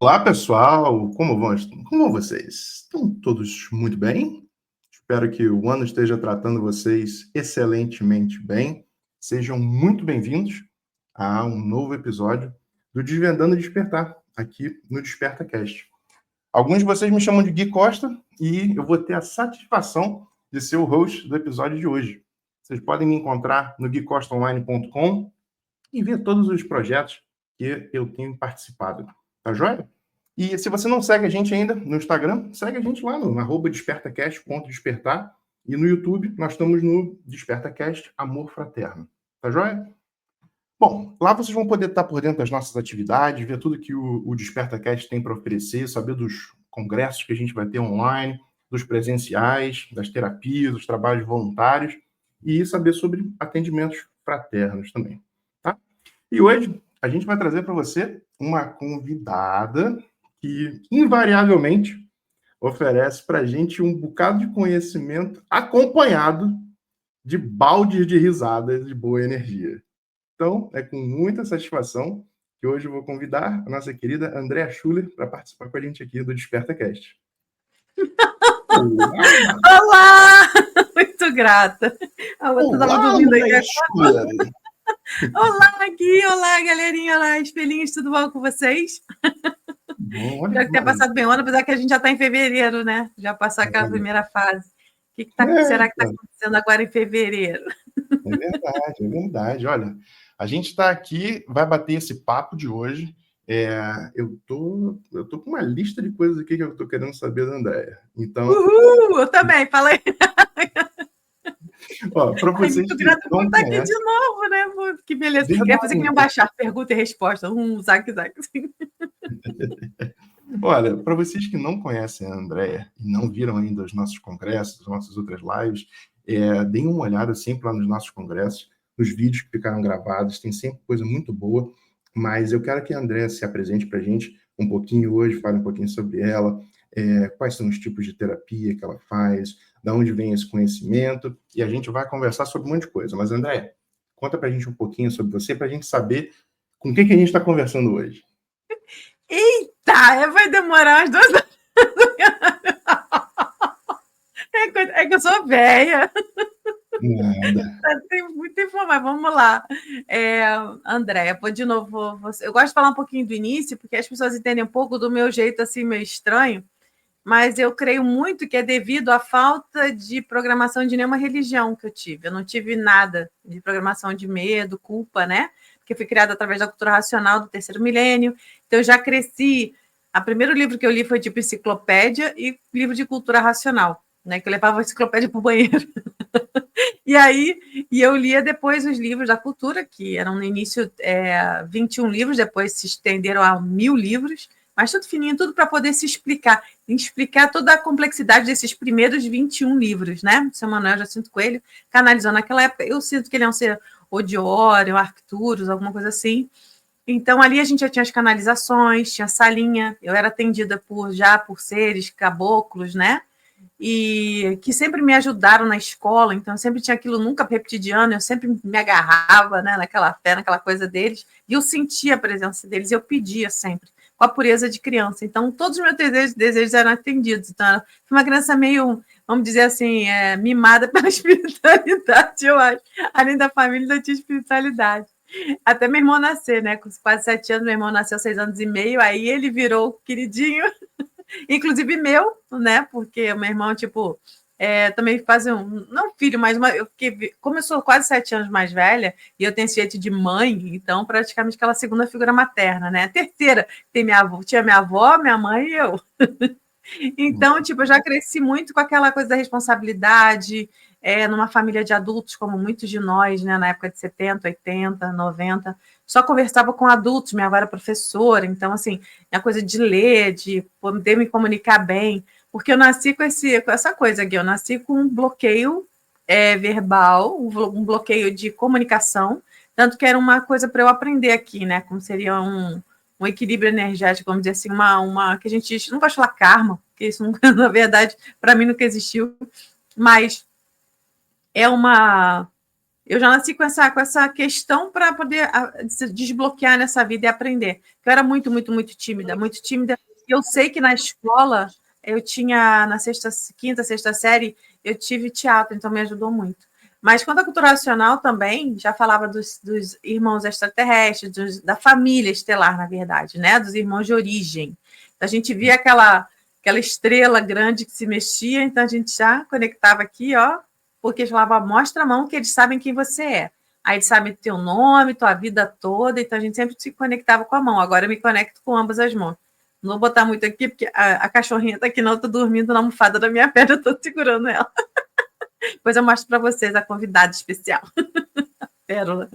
Olá, pessoal! Como vocês? Estão todos muito bem? Espero que o ano esteja tratando vocês excelentemente bem. Sejam muito bem-vindos a um novo episódio do Desvendando Despertar, aqui no DespertaCast. Alguns de vocês me chamam de Gui Costa e eu vou ter a satisfação de ser o host do episódio de hoje. Vocês podem me encontrar no guicostaonline.com e ver todos os projetos que eu tenho participado. Tá joia? E se você não segue a gente ainda no Instagram, segue a gente lá no @despertacast.despertar e no YouTube nós estamos no DespertaCast Amor Fraterno. Tá joia? Bom, lá vocês vão poder estar por dentro das nossas atividades, ver tudo que o DespertaCast tem para oferecer, saber dos congressos que a gente vai ter online, dos presenciais, das terapias, dos trabalhos voluntários e saber sobre atendimentos fraternos também. Tá? E hoje a gente vai trazer para você uma convidada que, invariavelmente, oferece para a gente um bocado de conhecimento acompanhado de baldes de risadas de boa energia. Então, é com muita satisfação que hoje eu vou convidar a nossa querida Andréa Schuller para participar com a gente aqui do DespertaCast. Olá! Muito grata. Olá, Andréa Schuller! Olá, Gui! Olá, galerinha! Olá, espelhinhos, tudo bom com vocês? Bom, Espero que tenha passado bem o ano, apesar que a gente já está em fevereiro, né? Já passou aquela primeira fase. O que será que está acontecendo agora em fevereiro? É verdade, é verdade. Olha, a gente está aqui, vai bater esse papo de hoje. Eu tô com uma lista de coisas aqui que eu estou querendo saber da Andréa. Então, Uhul! Eu também, fala aí. Para vocês muito que grata por não estar aqui conhecem... de novo, né? Que beleza. Verdade. Queria fazer que nem baixar pergunta e resposta. Zac. Olha, para vocês que não conhecem a Andréa e não viram ainda os nossos congressos, as nossas outras lives, deem uma olhada sempre lá nos nossos congressos, nos vídeos que ficaram gravados, tem sempre coisa muito boa, mas eu quero que a Andréa se apresente para a gente um pouquinho hoje, fale um pouquinho sobre ela, quais são os tipos de terapia que ela faz, de onde vem esse conhecimento, e a gente vai conversar sobre um monte de coisa. Mas, Andréa, conta para a gente um pouquinho sobre você, para a gente saber com quem que a gente está conversando hoje. Eita, vai demorar umas 2 horas. É que eu sou velha. Nada. Tem muito informação. Vamos lá. Andréia, de novo, eu gosto de falar um pouquinho do início, porque as pessoas entendem um pouco do meu jeito assim meio estranho, mas eu creio muito que é devido à falta de programação de nenhuma religião que eu tive. Eu não tive nada de programação de medo, culpa, né? Porque eu fui criada através da cultura racional do terceiro milênio. Então, eu já cresci. O primeiro livro que eu li foi tipo enciclopédia e livro de cultura racional, né? Que eu levava a enciclopédia para o banheiro. E eu lia depois os livros da cultura, que eram no início 21 livros, depois se estenderam a 1000 livros, mas tudo fininho, tudo para poder se explicar toda a complexidade desses primeiros 21 livros, né? O seu Manuel Jacinto Coelho canalizou naquela época. Eu sinto que ele é um ser Odiório, Arcturus, alguma coisa assim. Então, ali a gente já tinha as canalizações, tinha salinha, eu era atendida por seres caboclos, né? E que sempre me ajudaram na escola, então eu sempre tinha aquilo nunca repetidiano, eu sempre me agarrava, né, naquela fé, naquela coisa deles, e eu sentia a presença deles, eu pedia sempre, com a pureza de criança. Então, todos os meus desejos eram atendidos. Então, fui uma criança meio, vamos dizer assim, mimada pela espiritualidade, eu acho. Além da família, ainda tinha espiritualidade. Até meu irmão nascer, né? Com quase 7 anos, meu irmão nasceu 6 anos e meio, aí ele virou queridinho, inclusive meu, né? Porque o meu irmão, tipo, também faz não filho, mas como eu sou quase 7 anos mais velha, e eu tenho esse jeito de mãe, então praticamente aquela segunda figura materna, né? A terceira, tinha minha avó, minha mãe e eu. Então, tipo, eu já cresci muito com aquela coisa da responsabilidade, numa família de adultos, como muitos de nós, né, na época de 70, 80, 90, só conversava com adultos, minha avó era professora, então, assim, a coisa de ler, de poder me comunicar bem, porque eu nasci com essa coisa aqui, eu nasci com um bloqueio verbal, um bloqueio de comunicação, tanto que era uma coisa para eu aprender aqui, né, como seria um equilíbrio energético, vamos dizer assim, uma que a gente não gosta de falar karma, porque isso nunca, na verdade, para mim nunca existiu, mas é uma... Eu já nasci com essa questão para poder se desbloquear nessa vida e aprender. Eu era muito, muito, muito tímida, muito tímida. Eu sei que na escola eu tinha, na quinta, sexta série, eu tive teatro, então me ajudou muito. Mas quando a cultura racional também já falava dos irmãos extraterrestres, da família estelar, na verdade, né? Dos irmãos de origem. A gente via aquela estrela grande que se mexia, então a gente já conectava aqui, ó, porque eles falavam, mostra a mão que eles sabem quem você é. Aí eles sabem teu nome, tua vida toda, então a gente sempre se conectava com a mão. Agora eu me conecto com ambas as mãos. Não vou botar muito aqui, porque a cachorrinha está aqui, não, eu tô dormindo na almofada da minha perna, eu tô segurando ela. Depois eu mostro para vocês a convidada especial, a Pérola.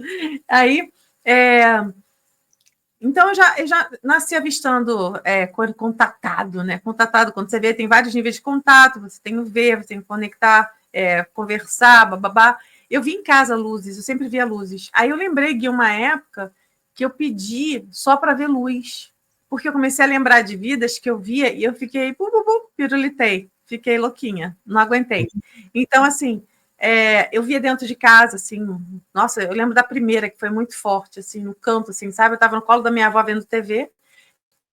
Aí, então eu já nasci avistando contatado, né? Contatado, quando você vê, tem vários níveis de contato, você tem o ver, você tem que conectar, conversar, bababá. Eu vi em casa luzes, eu sempre via luzes. Aí eu lembrei de uma época que eu pedi só para ver luz, porque eu comecei a lembrar de vidas que eu via e eu fiquei, pirulitei, fiquei louquinha, não aguentei. Então, assim, eu via dentro de casa, assim, nossa, eu lembro da primeira, que foi muito forte, assim, no canto, assim, sabe? Eu estava no colo da minha avó vendo TV,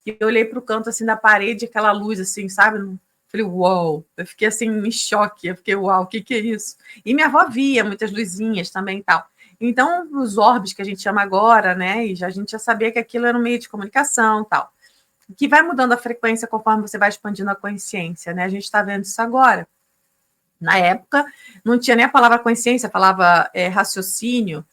e eu olhei para o canto, assim, da parede, aquela luz, assim, sabe? Falei, uau! Eu fiquei, assim, em choque, eu fiquei, uau, o que é isso? E minha avó via muitas luzinhas também e tal. Então, os orbes que a gente chama agora, né? E a gente já sabia que aquilo era um meio de comunicação e tal. Que vai mudando a frequência conforme você vai expandindo a consciência, né? A gente está vendo isso agora. Na época, não tinha nem a palavra consciência, falava raciocínio,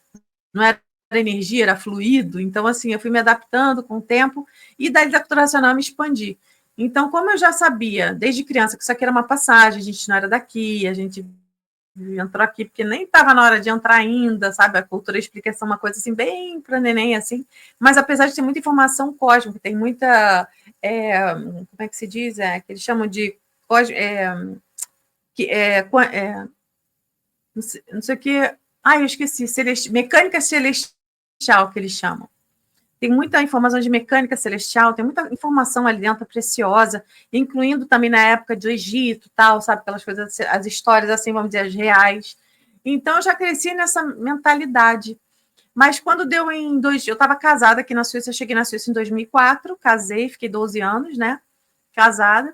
não era energia, era fluido. Então, assim, eu fui me adaptando com o tempo e daí da cultura racional me expandi. Então, como eu já sabia desde criança que isso aqui era uma passagem, a gente não era daqui, a gente entrou aqui porque nem estava na hora de entrar ainda, sabe? A cultura explica essa uma coisa assim, bem para neném, assim. Mas apesar de ter muita informação cósmica, tem muita. Como é que se diz? Que eles chamam de. Não sei o que. Eu esqueci. Mecânica celestial, que eles chamam. Tem muita informação de mecânica celestial, tem muita informação ali dentro preciosa, incluindo também na época do Egito, tal, sabe? Aquelas coisas, as histórias, assim, vamos dizer, as reais. Então, eu já cresci nessa mentalidade. Mas quando deu eu estava casada aqui na Suíça, eu cheguei na Suíça em 2004, casei, fiquei 12 anos, né? Casada.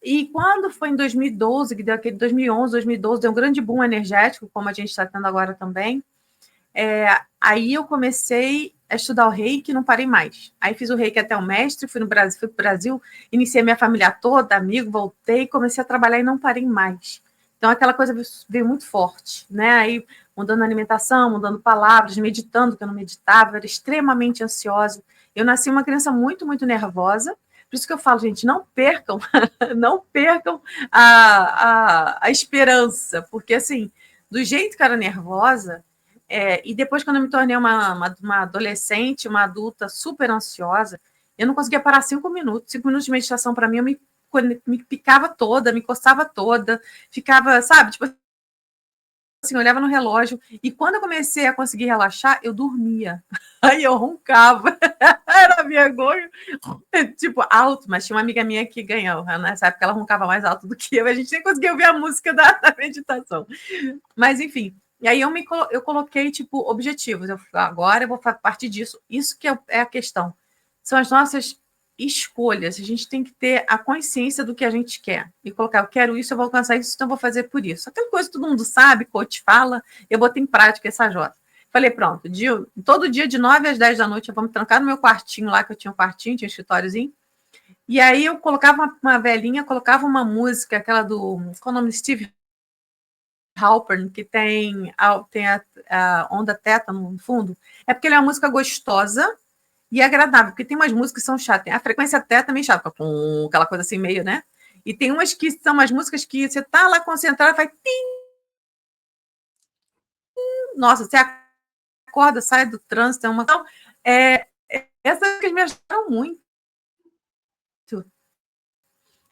E quando foi em 2012, que deu aquele 2011, 2012, deu um grande boom energético, como a gente está tendo agora também, aí eu comecei a estudar o reiki e não parei mais. Aí fiz o reiki até o mestre, fui para o Brasil, iniciei minha família toda, amigo, voltei, comecei a trabalhar e não parei mais. Então aquela coisa veio muito forte, né? Aí mudando a alimentação, mudando palavras, meditando, que eu não meditava, era extremamente ansiosa. Eu nasci uma criança muito, muito nervosa. Por isso que eu falo, gente, não percam, não percam a esperança, porque assim, do jeito que eu era nervosa, e depois, quando eu me tornei uma adolescente, uma adulta super ansiosa, eu não conseguia parar 5 minutos. 5 minutos de meditação, para mim, eu me picava toda, me coçava toda, ficava, sabe, tipo assim, eu olhava no relógio, e quando eu comecei a conseguir relaxar, eu dormia. Aí eu roncava, era vergonha, tipo, alto, mas tinha uma amiga minha que ganhou, nessa época ela roncava mais alto do que eu, a gente nem conseguia ouvir a música da meditação. Mas, enfim, e aí eu coloquei, tipo, objetivos, agora eu vou partir disso, isso que é a questão, são as nossas escolhas, a gente tem que ter a consciência do que a gente quer e colocar, eu quero isso, eu vou alcançar isso, então eu vou fazer por isso. Aquela coisa que todo mundo sabe, coach fala, eu botei em prática essa Jota. Falei, pronto, todo dia de 9 às 10 da noite eu vou me trancar no meu quartinho lá, que eu tinha um quartinho, tinha um escritóriozinho, e aí eu colocava uma velhinha, colocava uma música, aquela do, qual é o nome? Steve Halpern, que tem a onda teta no fundo, é porque ele é uma música gostosa e agradável, porque tem umas músicas que são chatas. A frequência teta também chata, com aquela coisa assim meio, né? E tem umas que são umas músicas que você tá lá concentrado, faz tim, nossa, você acorda, sai do trânsito, é uma. Então, essas que me ajudaram muito.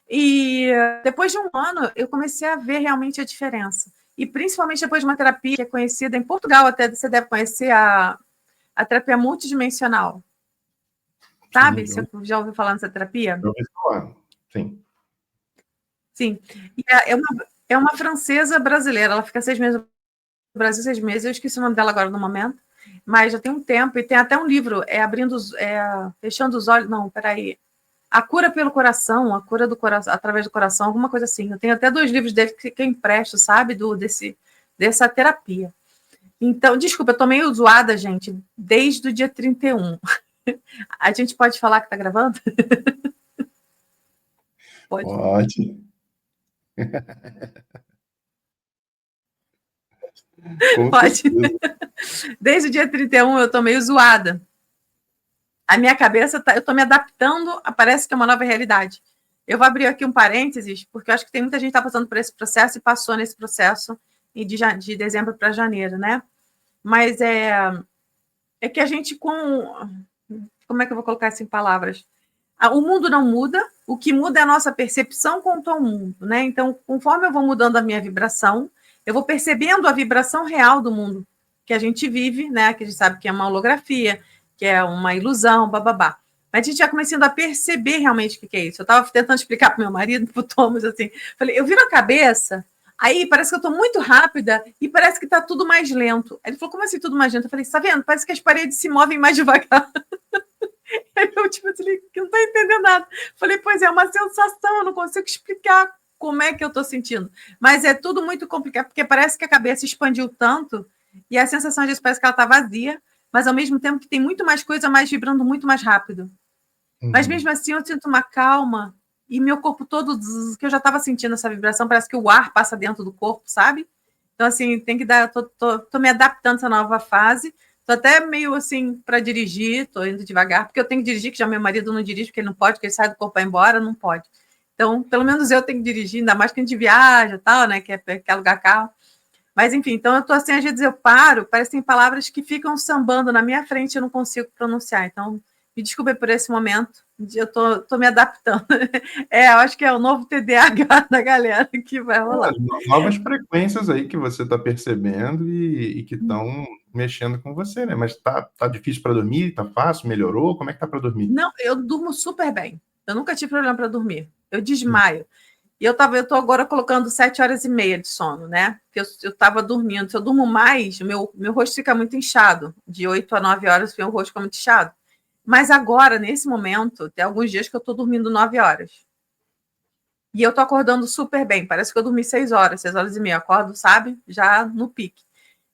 E depois de um ano, eu comecei a ver realmente a diferença. E principalmente depois de uma terapia que é conhecida em Portugal, até você deve conhecer a terapia multidimensional. Sabe? Sim, Você já ouviu falar nessa terapia? eu ouvi falar. Sim. Sim. E é uma francesa brasileira, ela fica 6 meses Brasil 6 meses, eu esqueci o nome dela agora no momento, mas já tem um tempo, e tem até um livro, Fechando os Olhos, não, peraí, A Cura pelo Coração, A Cura do Coração, através do coração, alguma coisa assim. Eu tenho até 2 livros dele que eu empresto, sabe, dessa terapia. Então, desculpa, eu tô meio zoada, gente, desde o dia 31. A gente pode falar que tá gravando? Pode. Pode. Com Pode. certeza. Desde o dia 31 eu tô meio zoada. A minha cabeça, eu tô me adaptando, parece que é uma nova realidade. Eu vou abrir aqui um parênteses, porque eu acho que tem muita gente que está passando por esse processo e passou nesse processo de dezembro para janeiro, né? Mas é que a gente como é que eu vou colocar isso em palavras? O mundo não muda, o que muda é a nossa percepção quanto ao mundo, né? Então, conforme eu vou mudando a minha vibração, eu vou percebendo a vibração real do mundo que a gente vive, né? Que a gente sabe que é uma holografia, que é uma ilusão, bababá. Mas a gente já começando a perceber realmente o que é isso. Eu estava tentando explicar para o meu marido, para o Thomas, assim, falei, eu viro a cabeça, aí parece que eu estou muito rápida e parece que está tudo mais lento. Aí ele falou, como assim tudo mais lento? Eu falei, está vendo? Parece que as paredes se movem mais devagar. Aí eu, tipo, assim, que não estou entendendo nada. Falei, pois é uma sensação, eu não consigo explicar como é que eu estou sentindo. Mas é tudo muito complicado, porque parece que a cabeça expandiu tanto e a sensação às vezes parece que ela está vazia, mas ao mesmo tempo que tem muito mais coisa, mais vibrando muito mais rápido. Mas mesmo assim eu sinto uma calma e meu corpo todo, que eu já estava sentindo essa vibração, parece que o ar passa dentro do corpo, sabe? Então, assim, tem que dar, tô me adaptando a essa nova fase. Tô até meio assim para dirigir, tô indo devagar, porque eu tenho que dirigir, que já meu marido não dirige, porque ele não pode, porque ele sai do corpo para ir embora, não pode. Então, pelo menos eu tenho que dirigir, ainda mais que a gente viaja e tal, né? Quer alugar carro. Mas, enfim, então eu tô assim, às vezes eu paro, parecem palavras que ficam sambando na minha frente e eu não consigo pronunciar. Então, me desculpe por esse momento, eu tô me adaptando. Eu acho que é o novo TDAH da galera que vai rolar. Novas frequências aí que você está percebendo e que estão mexendo com você, né? Mas tá difícil para dormir? Tá fácil? Melhorou? Como é que tá para dormir? Não, eu durmo super bem. Eu nunca tive problema para dormir. Eu desmaio. E eu tô agora colocando 7h30 de sono, né? Porque eu tava dormindo. Se eu durmo mais, meu rosto fica muito inchado. De 8 a 9 horas, meu rosto fica muito inchado. Mas agora, nesse momento, tem alguns dias que eu tô dormindo 9 horas. E eu tô acordando super bem. Parece que eu dormi 6 horas, 6h30. Eu acordo, sabe? Já no pique.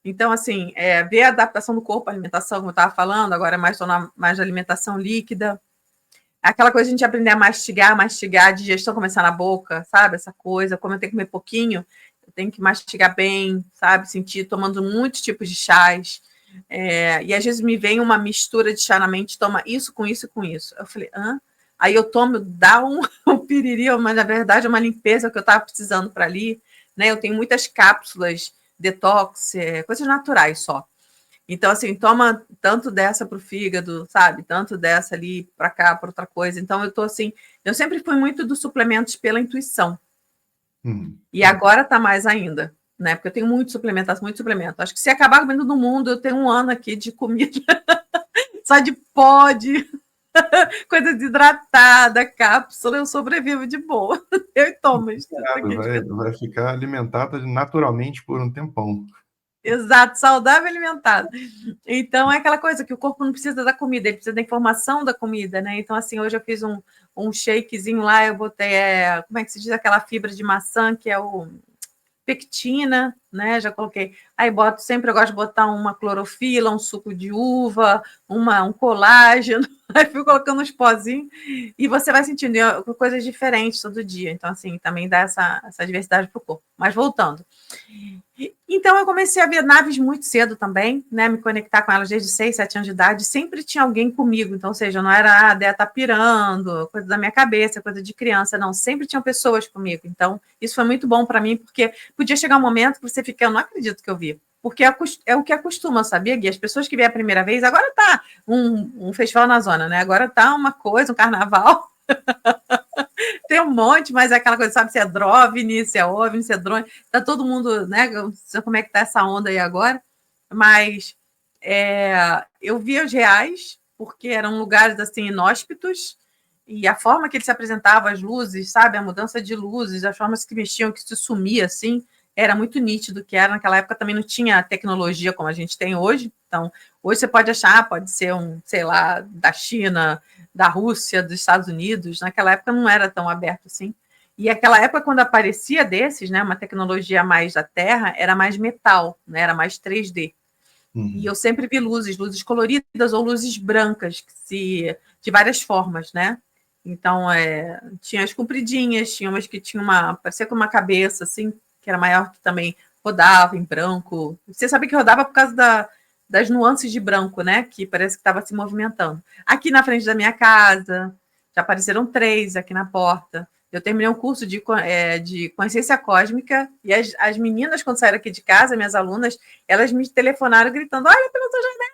Então, assim, ver a adaptação do corpo, a alimentação, como eu estava falando, agora tô mais alimentação líquida. Aquela coisa de a gente aprender a mastigar, a digestão começar na boca, sabe? Essa coisa, como eu tenho que comer pouquinho, eu tenho que mastigar bem, sabe? Sentir, tomando muitos tipos de chás. E às vezes me vem uma mistura de chá na mente, toma isso com isso e com isso. Eu falei, hã? Aí eu tomo, dá um piriri, mas na verdade é uma limpeza que eu estava precisando para ali, né? Eu tenho muitas cápsulas, detox, coisas naturais só. Então, assim, toma tanto dessa para o fígado, sabe? Tanto dessa ali para cá, para outra coisa. Então, eu tô assim, eu sempre fui muito dos suplementos pela intuição. E agora tá mais ainda, né? Porque eu tenho muito suplemento. Acho que se acabar comendo no mundo, eu tenho 1 ano aqui de comida só de pó, de coisa desidratada, cápsula, eu sobrevivo de boa. Eu e Thomas. Vai ficar alimentada naturalmente por um tempão. Exato, saudável e alimentado. Então, é aquela coisa que o corpo não precisa da comida, ele precisa da informação da comida, né? Então, assim, hoje eu fiz um shakezinho lá, eu botei, como é que se diz, aquela fibra de maçã, que é o pectina, né? Já coloquei. Aí sempre eu gosto de botar uma clorofila, um suco de uva, um colágeno. Aí fui colocando uns pozinhos e você vai sentindo coisas diferentes todo dia. Então, assim, também dá essa diversidade para o corpo. Mas voltando. Então, eu comecei a ver naves muito cedo também, né? Me conectar com elas desde 6, 7 anos de idade. Sempre tinha alguém comigo. Então, ou seja, não era a Déia tá pirando, coisa da minha cabeça, coisa de criança. Não, sempre tinham pessoas comigo. Então, isso foi muito bom para mim, porque podia chegar um momento que você fica, eu não acredito que eu vi. Porque é o que acostuma, sabia, Gui? As pessoas que vêm a primeira vez, agora tá um festival na zona, né? Agora tá uma coisa, um carnaval. Tem um monte, mas é aquela coisa, sabe, se é DROVNI, se é OVNI, se é drone, tá todo mundo, né, não sei como é que tá essa onda aí agora, mas eu via os reais, porque eram lugares, assim, inóspitos, e a forma que ele se apresentava, as luzes, sabe, a mudança de luzes, as formas que mexiam, que se sumia, assim, era muito nítido que era. Naquela época também não tinha tecnologia como a gente tem hoje. Então, hoje você pode achar, pode ser sei lá, da China, da Rússia, dos Estados Unidos. Naquela época não era tão aberto assim. E aquela época, quando aparecia desses, né, uma tecnologia mais da Terra, era mais metal, né, era mais 3D. E eu sempre vi luzes coloridas ou luzes brancas, de várias formas, né? Então, tinha as compridinhas, tinha umas que tinham parecia com uma cabeça, assim, que era maior, que também rodava em branco. Você sabe que rodava por causa das nuances de branco, né? Que parece que estava se movimentando. Aqui na frente da minha casa, já apareceram 3 aqui na porta. Eu terminei um curso de consciência cósmica e as meninas, quando saíram aqui de casa, minhas alunas, elas me telefonaram gritando, olha pela tua janela.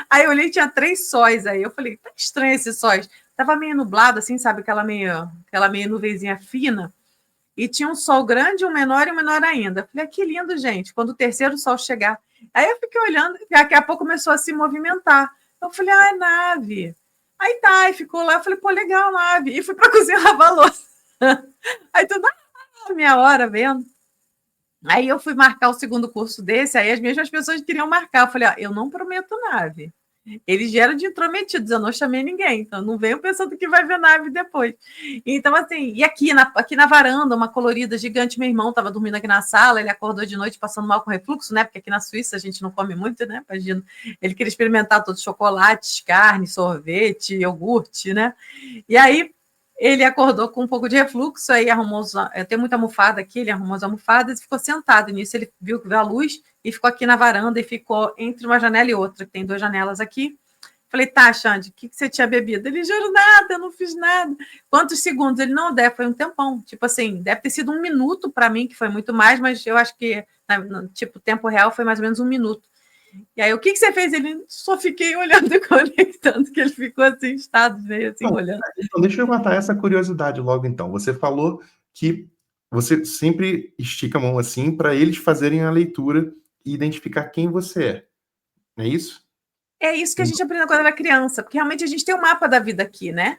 Aí eu olhei, tinha 3 sóis aí. Eu falei, tá estranho esses sóis. Tava meio nublado, assim, sabe? Aquela meio nuvenzinha fina. E tinha um sol grande, um menor e um menor ainda. Eu falei, que lindo, gente, quando o terceiro sol chegar. Aí eu fiquei olhando, e daqui a pouco começou a se movimentar. Eu falei, é nave. Aí tá, e ficou lá. Eu falei, pô, legal, nave. E fui pra cozinha lavar a louça. Aí tudo, minha hora vendo. Aí eu fui marcar o segundo curso desse, aí as mesmas pessoas queriam marcar. Eu falei, eu não prometo nave. Eles vieram de intrometidos, eu não chamei ninguém, então não venham pensando que vai ver nave depois. Então, assim, e aqui na varanda, uma colorida gigante, meu irmão estava dormindo aqui na sala, ele acordou de noite passando mal com refluxo, né? Porque aqui na Suíça a gente não come muito, né? Imagina. Ele queria experimentar todos os chocolates, carne, sorvete, iogurte, né? E aí ele acordou com um pouco de refluxo, aí eu tenho muita almofada aqui, ele arrumou as almofadas e ficou sentado. Nisso ele viu a luz e ficou aqui na varanda e ficou entre uma janela e outra, que tem 2 janelas aqui. Falei, tá, Xande, o que você tinha bebido? Ele, juro nada, eu não fiz nada. Quantos segundos? Ele, não, foi um tempão. Tipo assim, deve ter sido 1 minuto para mim, que foi muito mais, mas eu acho que, tipo, tempo real foi mais ou menos 1 minuto. E aí, o que você fez? Ele, só fiquei olhando e conectando, que ele ficou assim, estado meio assim, olhando. Então, deixa eu matar essa curiosidade logo então. Você falou que você sempre estica a mão assim para eles fazerem a leitura e identificar quem você é. É isso? É isso que a gente aprendeu quando era criança, porque realmente a gente tem um mapa da vida aqui, né?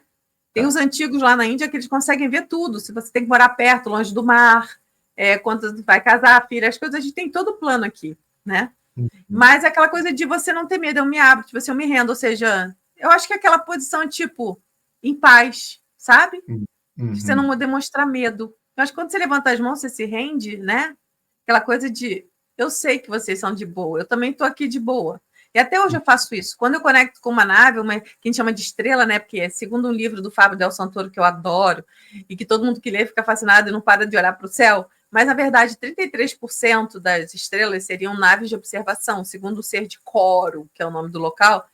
Tem os antigos lá na Índia que eles conseguem ver tudo. Se você tem que morar perto, longe do mar, quando vai casar, filha, as coisas, a gente tem todo o plano aqui, né? Mas é aquela coisa de você não ter medo, eu me abro, tipo assim, eu me rendo, ou seja, eu acho que é aquela posição, tipo, em paz, sabe? De você não demonstrar medo. Eu acho que quando você levanta as mãos, você se rende, né? Aquela coisa de, eu sei que vocês são de boa, eu também estou aqui de boa. E até hoje eu faço isso. Quando eu conecto com uma nave, que a gente chama de estrela, né? Porque segundo um livro do Fábio Del Santoro, que eu adoro, e que todo mundo que lê fica fascinado e não para de olhar para o céu, mas, na verdade, 33% das estrelas seriam naves de observação, segundo o ser de Coro, que é o nome do local,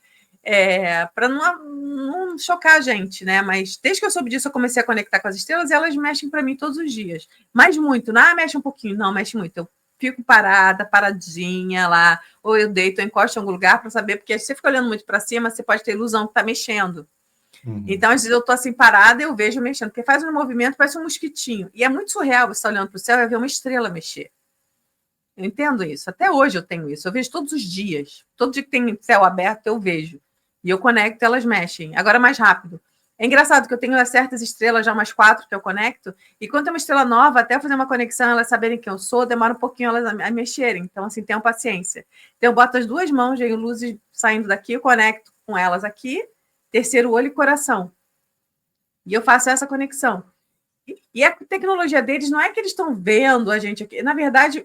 para não chocar a gente, né? Mas desde que eu soube disso, eu comecei a conectar com as estrelas e elas mexem para mim todos os dias. Mas muito, não mexe um pouquinho, não, mexe muito. Eu fico paradinha lá, ou eu deito, eu encosto em algum lugar para saber, porque se você fica olhando muito para cima, você pode ter ilusão que está mexendo. Então, às vezes eu estou assim parada e eu vejo mexendo, porque faz um movimento, parece um mosquitinho. E é muito surreal você estar olhando para o céu e ver uma estrela mexer. Eu entendo isso. Até hoje eu tenho isso. Eu vejo todos os dias. Todo dia que tem céu aberto, eu vejo. E eu conecto, elas mexem. Agora mais rápido. É engraçado que eu tenho certas estrelas, já umas 4 que eu conecto, e quando tem uma estrela nova, até eu fazer uma conexão, elas saberem quem eu sou, demora um pouquinho elas a mexerem. Então, assim, tenham paciência. Então, eu boto as 2 mãos, venho luzes saindo daqui, eu conecto com elas aqui, terceiro olho e coração. E eu faço essa conexão. E a tecnologia deles não é que eles estão vendo a gente aqui. Na verdade,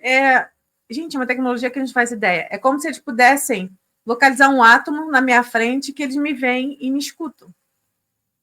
gente, é uma tecnologia que a gente faz ideia. É como se eles pudessem localizar um átomo na minha frente que eles me veem e me escutam.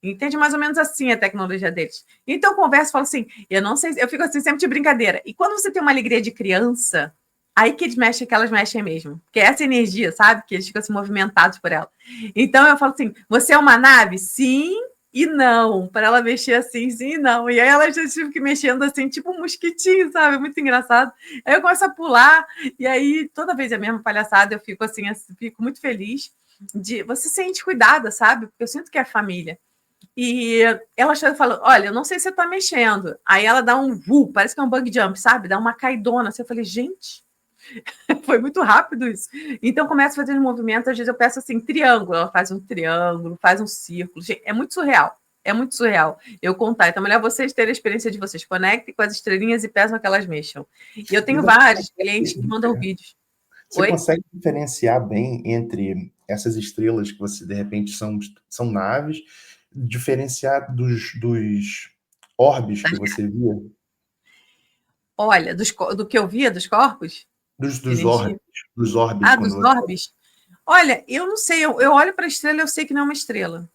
Entende? Mais ou menos assim a tecnologia deles. Então, eu converso e falo assim, eu não sei, eu fico assim sempre de brincadeira. E quando você tem uma alegria de criança, aí que eles mexem, que elas mexem mesmo. Porque é essa energia, sabe? Que eles ficam assim, movimentados por ela. Então, eu falo assim, você é uma nave? Sim e não. Para ela mexer assim, sim e não. E aí ela já fica mexendo assim, tipo um mosquitinho, sabe? Muito engraçado. Aí eu começo a pular, e aí toda vez é a mesma palhaçada, eu fico assim, fico muito feliz. Você sente cuidada, sabe? Porque eu sinto que é família. E ela chega e fala, olha, eu não sei se você tá mexendo. Aí ela dá um parece que é um bug jump, sabe? Dá uma caidona. Assim, eu falei, gente, foi muito rápido isso. Então, começa a fazer um movimento, às vezes eu peço assim, triângulo. Ela faz um triângulo, faz um círculo. Gente, é muito surreal. É muito surreal eu contar. Então, melhor vocês terem a experiência de vocês. Conectem com as estrelinhas e peçam que elas mexam. E eu tenho vários clientes que mandam vídeos. Você consegue diferenciar bem entre essas estrelas que você, de repente, são naves, diferenciar dos orbes que você via? Olha, do que eu via dos corpos? Dos orbes. Dos orbes. Ah, dos orbes? Olha, eu não sei. Eu olho para a estrela e eu sei que não é uma estrela.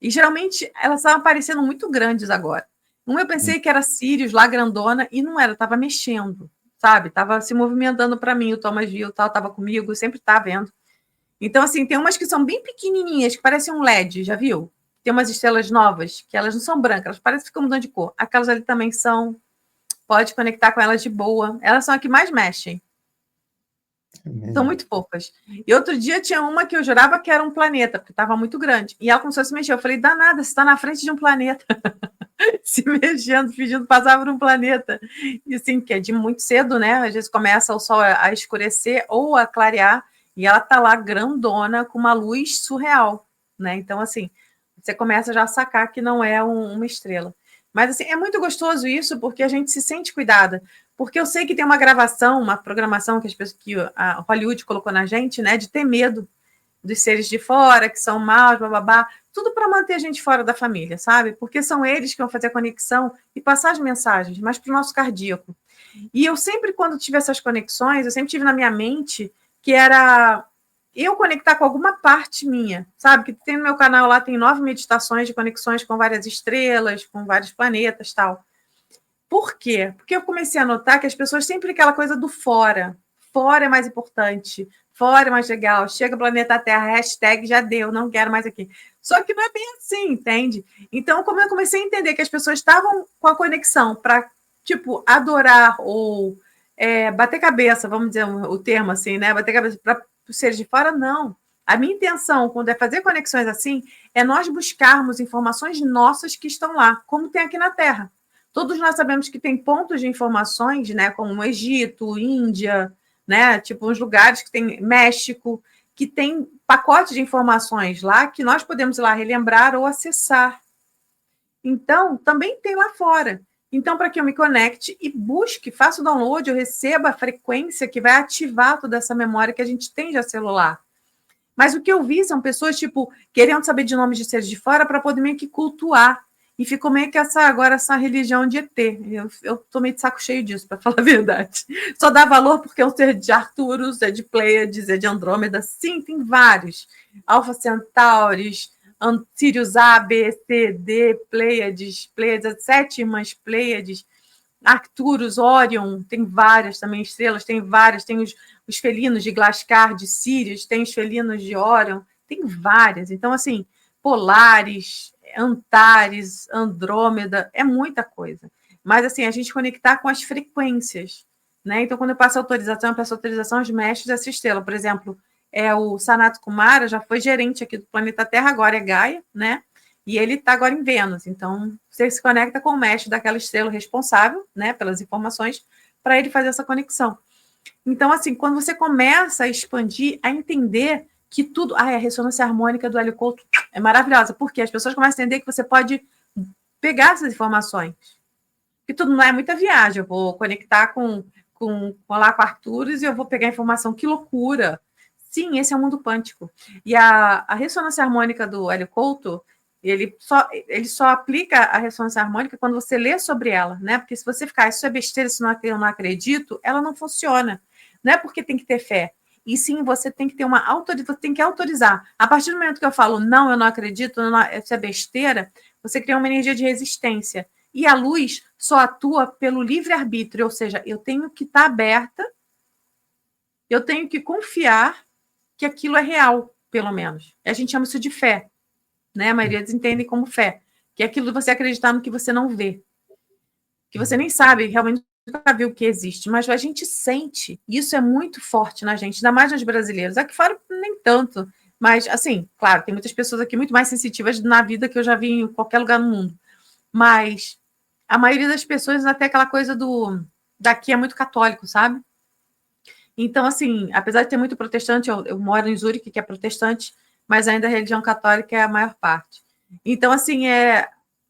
E, geralmente, elas estavam aparecendo muito grandes agora. Eu pensei que era Sirius, lá grandona, e não era. Estava mexendo, sabe? Estava se movimentando para mim. O Thomas viu, estava comigo, sempre está vendo. Então, assim, tem umas que são bem pequenininhas, que parecem um LED, já viu? Tem umas estrelas novas, que elas não são brancas, elas parecem que ficam mudando de cor. Aquelas ali também são. Pode conectar com elas de boa. Elas são as que mais mexem. São muito fofas. E outro dia tinha uma que eu jurava que era um planeta, porque estava muito grande. E ela começou a se mexer. Eu falei, danada, você está na frente de um planeta. Se mexendo, fingindo passar por um planeta. E assim, que é de muito cedo, né? Às vezes começa o sol a escurecer ou a clarear, e ela tá lá grandona, com uma luz surreal, né? Então, assim, você começa já a sacar que não é uma estrela. Mas, assim, é muito gostoso isso, porque a gente se sente cuidada. Porque eu sei que tem uma gravação, uma programação que a Hollywood colocou na gente, né? De ter medo dos seres de fora, que são maus, bababá, tudo para manter a gente fora da família, sabe? Porque são eles que vão fazer a conexão e passar as mensagens, mas para o nosso cardíaco. E eu sempre, quando tive essas conexões, eu sempre tive na minha mente que era eu conectar com alguma parte minha, sabe? Que tem no meu canal lá, tem 9 meditações de conexões com várias estrelas, com vários planetas, tal. Por quê? Porque eu comecei a notar que as pessoas sempre aquela coisa do fora. Fora é mais importante, fora é mais legal. Chega o planeta Terra, hashtag já deu, não quero mais aqui. Só que não é bem assim, entende? Então, como eu comecei a entender que as pessoas estavam com a conexão para, tipo, adorar ou bater cabeça, vamos dizer o termo assim, né? Bater cabeça para os seres de fora, não. A minha intenção, quando é fazer conexões assim, é nós buscarmos informações nossas que estão lá, como tem aqui na Terra. Todos nós sabemos que tem pontos de informações, né, como o Egito, Índia, né, tipo uns lugares que tem México, que tem pacote de informações lá que nós podemos ir lá relembrar ou acessar. Então, também tem lá fora. Então, para que eu me conecte e busque, faça o download, eu receba a frequência que vai ativar toda essa memória que a gente tem já celular. Mas o que eu vi são pessoas, tipo, querendo saber de nomes de seres de fora para poder meio que cultuar. E ficou meio que essa religião de ET. Eu tô meio de saco cheio disso, para falar a verdade. Só dá valor porque é um ser de Arcturus, é de Pleiades, é de Andrômeda. Sim, tem vários. Alpha Centauris, Sirius A, B, C, D, Pleiades, as 7 irmãs Pleiades, Arcturus, Orion, tem várias também estrelas, tem várias, tem os felinos de Glascar, de Sirius, tem os felinos de Orion, tem várias. Então, assim, Polaris, Antares, Andrômeda, é muita coisa. Mas, assim, a gente conectar com as frequências, né? Então, quando eu passo autorização, eu peço autorização aos mestres dessa estrela. Por exemplo, o Sanat Kumara já foi gerente aqui do planeta Terra, agora é Gaia, né? E ele está agora em Vênus. Então, você se conecta com o mestre daquela estrela responsável, né, pelas informações, para ele fazer essa conexão. Então, assim, quando você começa a expandir, a entender que tudo... a ressonância harmônica do Hélio Couto é maravilhosa, porque as pessoas começam a entender que você pode pegar essas informações. Que tudo não é muita viagem. Eu vou conectar com Arcturus e eu vou pegar informação. Que loucura! Sim, esse é o mundo quântico. E a ressonância harmônica do Hélio Couto, ele só aplica a ressonância harmônica quando você lê sobre ela, né? Porque se você ficar, isso é besteira, se eu não acredito, ela não funciona. Não é porque tem que ter fé. E sim, você tem que ter você tem que autorizar. A partir do momento que eu falo, não, eu não acredito, isso é besteira, você cria uma energia de resistência. E a luz só atua pelo livre-arbítrio, ou seja, eu tenho que estar aberta, eu tenho que confiar que aquilo é real, pelo menos. A gente chama isso de fé, né? A maioria deles entende como fé, que é aquilo de você acreditar no que você não vê, que você nem sabe, realmente nunca viu o que existe, mas a gente sente, isso é muito forte na gente, ainda mais nos brasileiros. Aqui fora, nem tanto, mas, assim, claro, tem muitas pessoas aqui muito mais sensitivas na vida que eu já vi em qualquer lugar no mundo, mas a maioria das pessoas até aquela coisa daqui é muito católico, sabe? Então, assim, apesar de ter muito protestante, eu moro em Zurique, que é protestante, mas ainda a religião católica é a maior parte. Então, assim,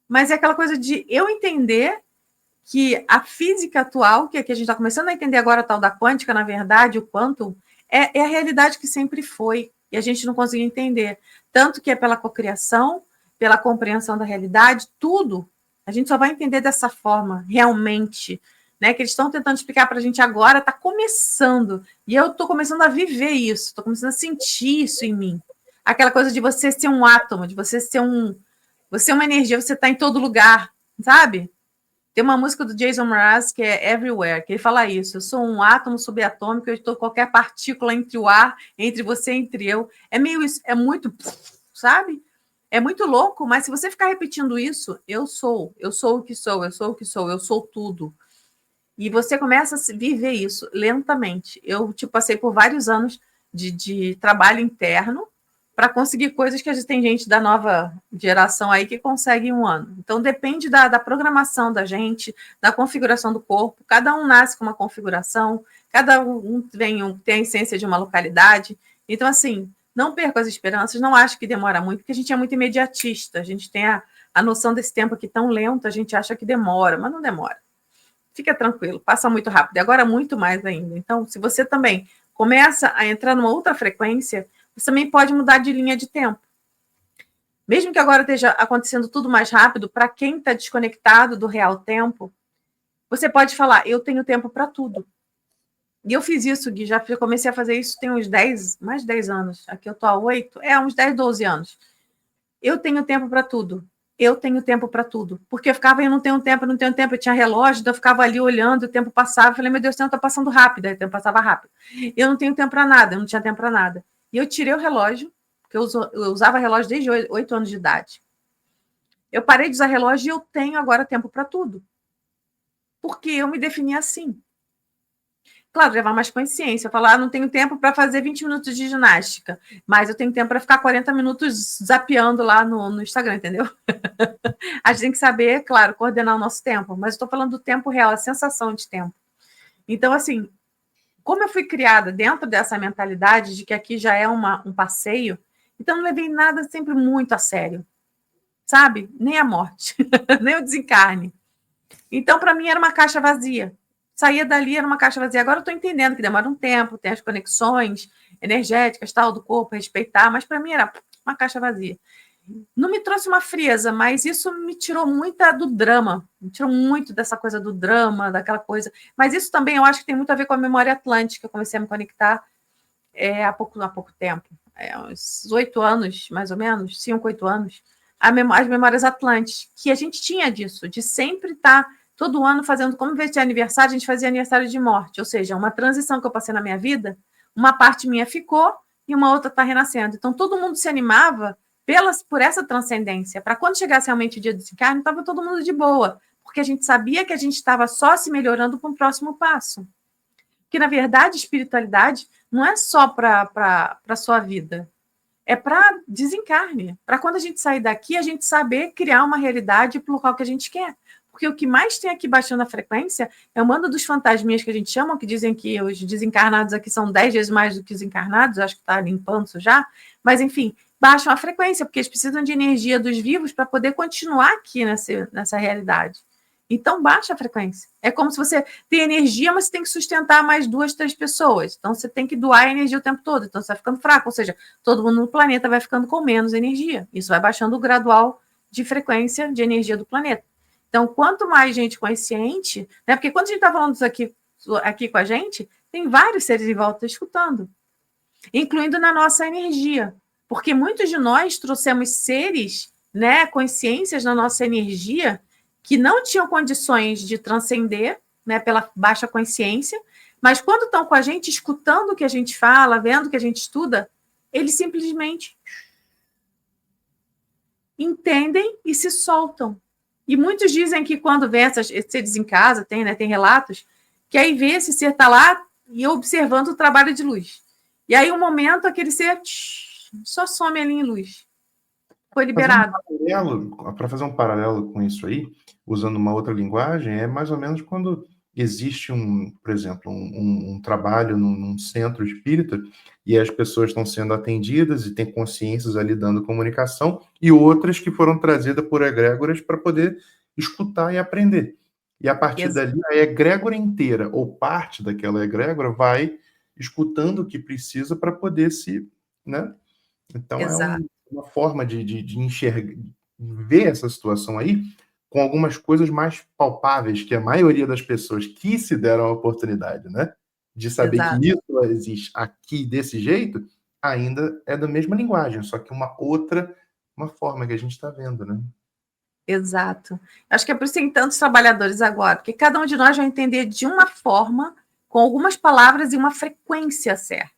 mas é aquela coisa de eu entender que a física atual, que a gente está começando a entender agora, a tal da quântica, na verdade, o quantum, é a realidade que sempre foi, e a gente não conseguia entender. Tanto que é pela cocriação, pela compreensão da realidade, tudo, a gente só vai entender dessa forma, realmente, né? Que eles estão tentando explicar para a gente agora, está começando, e eu estou começando a viver isso, estou começando a sentir isso em mim. Aquela coisa de você ser um átomo, de você ser uma energia, você está em todo lugar, sabe? Tem uma música do Jason Mraz que é Everywhere, que ele fala isso. Eu sou um átomo subatômico, eu estou qualquer partícula entre o ar, entre você e entre eu. É meio isso, é muito, sabe? É muito louco, mas se você ficar repetindo isso, eu sou o que sou, eu sou o que sou, eu sou tudo. E você começa a viver isso lentamente. Eu passei por vários anos de trabalho interno para conseguir coisas que a gente tem gente da nova geração aí que consegue em um ano. Então, depende da programação da gente, da configuração do corpo. Cada um nasce com uma configuração, cada um tem a essência de uma localidade. Então, assim, não perca as esperanças, não acho que demora muito, porque a gente é muito imediatista, a gente tem a noção desse tempo aqui tão lento, a gente acha que demora, mas não demora. Fica tranquilo, passa muito rápido, e agora muito mais ainda. Então, se você também começa a entrar numa outra frequência, você também pode mudar de linha de tempo. Mesmo que agora esteja acontecendo tudo mais rápido, para quem está desconectado do real tempo, você pode falar, eu tenho tempo para tudo. E eu fiz isso, Gui, já comecei a fazer isso tem uns 10, mais de 10 anos. Aqui eu estou há 8, uns 10, 12 anos. Eu tenho tempo para tudo. Eu tenho tempo para tudo. Porque eu ficava, eu não tenho tempo, eu tinha relógio, então eu ficava ali olhando, o tempo passava, eu falei, meu Deus, o tempo está passando rápido, aí o tempo passava rápido. Eu não tenho tempo para nada, eu não tinha tempo para nada. E eu tirei o relógio, porque eu usava relógio desde 8 anos de idade. Eu parei de usar relógio e eu tenho agora tempo para tudo. Porque eu me defini assim. Claro, levar mais consciência, falar, não tenho tempo para fazer 20 minutos de ginástica, mas eu tenho tempo para ficar 40 minutos zapeando lá no Instagram, entendeu? A gente tem que saber, claro, coordenar o nosso tempo, mas estou falando do tempo real, a sensação de tempo. Então, assim, como eu fui criada dentro dessa mentalidade de que aqui já é um passeio, então não levei nada sempre muito a sério, sabe? Nem a morte, nem o desencarne. Então, para mim, era uma caixa vazia. Saía dali, era uma caixa vazia. Agora eu estou entendendo que demora um tempo, tem as conexões energéticas, tal, do corpo, respeitar, mas para mim era uma caixa vazia. Não me trouxe uma frieza, mas isso me tirou muito do drama, me tirou muito dessa coisa do drama, daquela coisa. Mas isso também eu acho que tem muito a ver com a memória atlântica. Eu comecei a me conectar há pouco tempo, uns 8 anos, mais ou menos, 5, 8 anos, as memórias atlânticas, que a gente tinha disso, de sempre estar todo ano fazendo, como vez de aniversário, a gente fazia aniversário de morte, ou seja, uma transição que eu passei na minha vida, uma parte minha ficou e uma outra está renascendo. Então, todo mundo se animava por essa transcendência. Para quando chegasse realmente o dia do desencarne, estava todo mundo de boa, porque a gente sabia que a gente estava só se melhorando para o próximo passo. Porque, na verdade, espiritualidade não é só para a sua vida, é para desencarne. Para quando a gente sair daqui, a gente saber criar uma realidade para o local que a gente quer. Porque o que mais tem aqui baixando a frequência é o mando dos fantasminhas que a gente chama, que dizem que os desencarnados aqui são 10 vezes mais do que os encarnados, acho que está limpando isso já, mas enfim, baixam a frequência, porque eles precisam de energia dos vivos para poder continuar aqui nessa realidade. Então, baixa a frequência. É como se você tem energia, mas você tem que sustentar mais 2, 3 pessoas. Então, você tem que doar a energia o tempo todo. Então, você vai ficando fraco. Ou seja, todo mundo no planeta vai ficando com menos energia. Isso vai baixando o gradual de frequência de energia do planeta. Então, quanto mais gente consciente, né? Porque quando a gente está falando isso aqui com a gente, tem vários seres em volta escutando, incluindo na nossa energia. Porque muitos de nós trouxemos seres, né, consciências na nossa energia, que não tinham condições de transcender, né, pela baixa consciência, mas quando estão com a gente, escutando o que a gente fala, vendo o que a gente estuda, eles simplesmente entendem e se soltam. E muitos dizem que quando vem esse seres em casa, tem relatos, que aí vê esse ser tá lá e observando o trabalho de luz. E aí, um momento, aquele ser só some ali em luz. Foi liberado. Para fazer um paralelo com isso aí, usando uma outra linguagem, é mais ou menos quando existe, por exemplo, um trabalho num centro espírita e as pessoas estão sendo atendidas e têm consciências ali dando comunicação, e outras que foram trazidas por egrégoras para poder escutar e aprender. E a partir dali, a egrégora inteira, ou parte daquela egrégora, vai escutando o que precisa para poder se... né? Então, uma forma de enxergar, ver essa situação aí com algumas coisas mais palpáveis que a maioria das pessoas que se deram a oportunidade, né, de saber que isso existe aqui desse jeito, ainda é da mesma linguagem, só que uma forma que a gente está vendo, né? Exato. Acho que é por isso que tem tantos trabalhadores agora, porque cada um de nós vai entender de uma forma, com algumas palavras e uma frequência certa.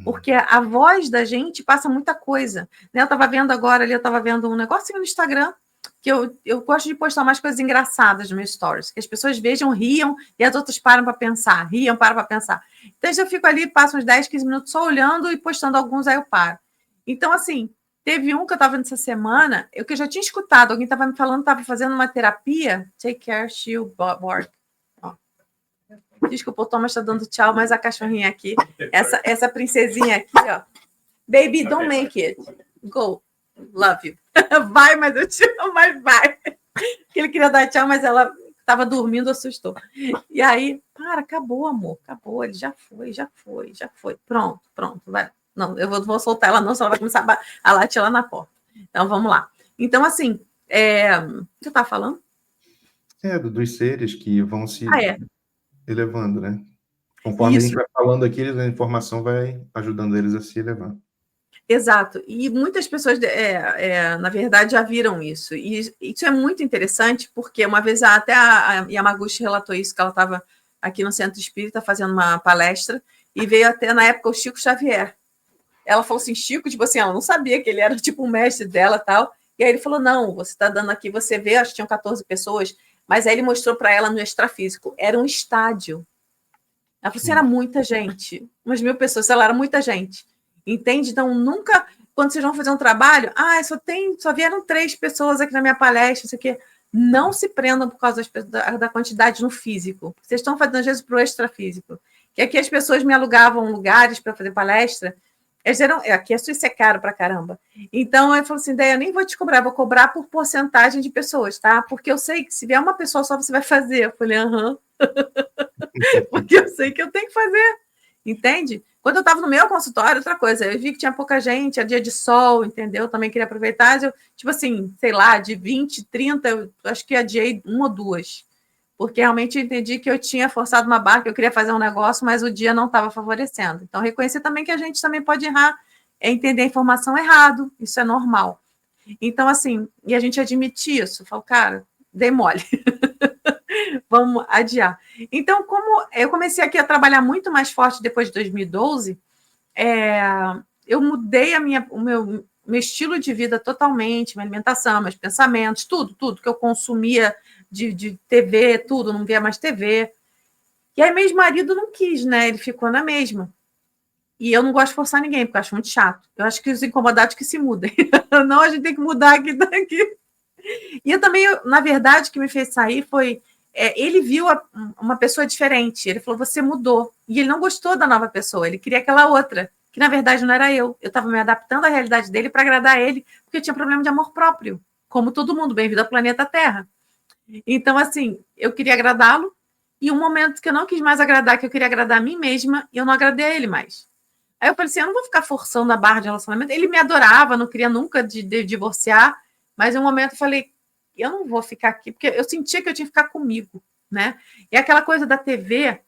Porque a voz da gente passa muita coisa. Né? Eu estava vendo agora ali, eu estava vendo um negocinho no Instagram, que eu gosto de postar mais coisas engraçadas nos meus stories, que as pessoas vejam, riam, e as outras param para pensar, riam, param para pensar. Então, eu fico ali, passo uns 10, 15 minutos só olhando e postando alguns, aí eu paro. Então, assim, teve um que eu estava vendo essa semana, que eu já tinha escutado, alguém estava me falando, estava fazendo uma terapia, Take Care, Shield, Board. Desculpa, o Thomas está dando tchau, mas a cachorrinha aqui, essa princesinha aqui, ó. Baby, don't make it. Go. Love you. Vai, mas eu te amo, mas vai. Porque ele queria dar tchau, mas ela estava dormindo, assustou. E aí, acabou, amor, acabou. Ele já foi. Pronto, vai. Não, eu vou soltar ela, não, senão ela vai começar a latir lá na porta. Então, vamos lá. Então, assim, o que você está falando? Dos seres que vão se elevando, né? Conforme a gente vai falando aqui, a informação vai ajudando eles a se elevar. Exato. E muitas pessoas, na verdade, já viram isso. E isso é muito interessante, porque uma vez até a Yamaguchi relatou isso, que ela estava aqui no Centro Espírita fazendo uma palestra, e veio até, na época, o Chico Xavier. Ela falou assim, Chico, tipo assim, ela não sabia que ele era tipo um mestre dela e tal. E aí ele falou, não, você está dando aqui, você vê, acho que tinham 14 pessoas, mas aí ele mostrou para ela no extrafísico, era um estádio. Ela falou assim, era muita gente, umas 1.000 pessoas, ela era muita gente. Entende? Então, nunca, quando vocês vão fazer um trabalho, só vieram 3 pessoas aqui na minha palestra, isso aqui. Não se prendam por causa da quantidade no físico. Vocês estão fazendo, às vezes, para o extrafísico. Que aqui as pessoas me alugavam lugares para fazer palestra. Aqui a Suíça é caro para caramba. Então, eu falei assim, daí eu nem vou te cobrar, vou cobrar por porcentagem de pessoas, tá? Porque eu sei que se vier uma pessoa só, você vai fazer. Eu falei, Porque eu sei que eu tenho que fazer. Entende? Quando eu estava no meu consultório, outra coisa, eu vi que tinha pouca gente, era dia de sol, entendeu? Eu também queria aproveitar, tipo assim, sei lá, de 20, 30, eu acho que adiei 1 ou 2, porque realmente eu entendi que eu tinha forçado uma barra, que eu queria fazer um negócio, mas o dia não estava favorecendo. Então, reconhecer também que a gente também pode errar, entender a informação errado, isso é normal. Então, assim, e a gente admite isso, eu falo, cara, dei mole. Vamos adiar. Então, como eu comecei aqui a trabalhar muito mais forte depois de 2012, eu mudei o meu estilo de vida totalmente, minha alimentação, meus pensamentos, tudo que eu consumia de TV, tudo, não via mais TV. E aí, meu ex-marido não quis, né? Ele ficou na mesma. E eu não gosto de forçar ninguém, porque eu acho muito chato. Eu acho que os incomodados que se mudem. Não, a gente tem que mudar aqui daqui. E eu também, na verdade, o que me fez sair foi... ele viu uma pessoa diferente. Ele falou, você mudou. E ele não gostou da nova pessoa. Ele queria aquela outra, que na verdade não era eu. Eu estava me adaptando à realidade dele para agradar ele, porque eu tinha problema de amor próprio. Como todo mundo, bem-vindo ao planeta Terra. Então, assim, eu queria agradá-lo. E um momento que eu não quis mais agradar, que eu queria agradar a mim mesma, e eu não agradei a ele mais. Aí eu falei assim, eu não vou ficar forçando a barra de relacionamento. Ele me adorava, não queria nunca de divorciar. Mas em um momento eu falei, eu não vou ficar aqui, porque eu sentia que eu tinha que ficar comigo, né? E aquela coisa da TV,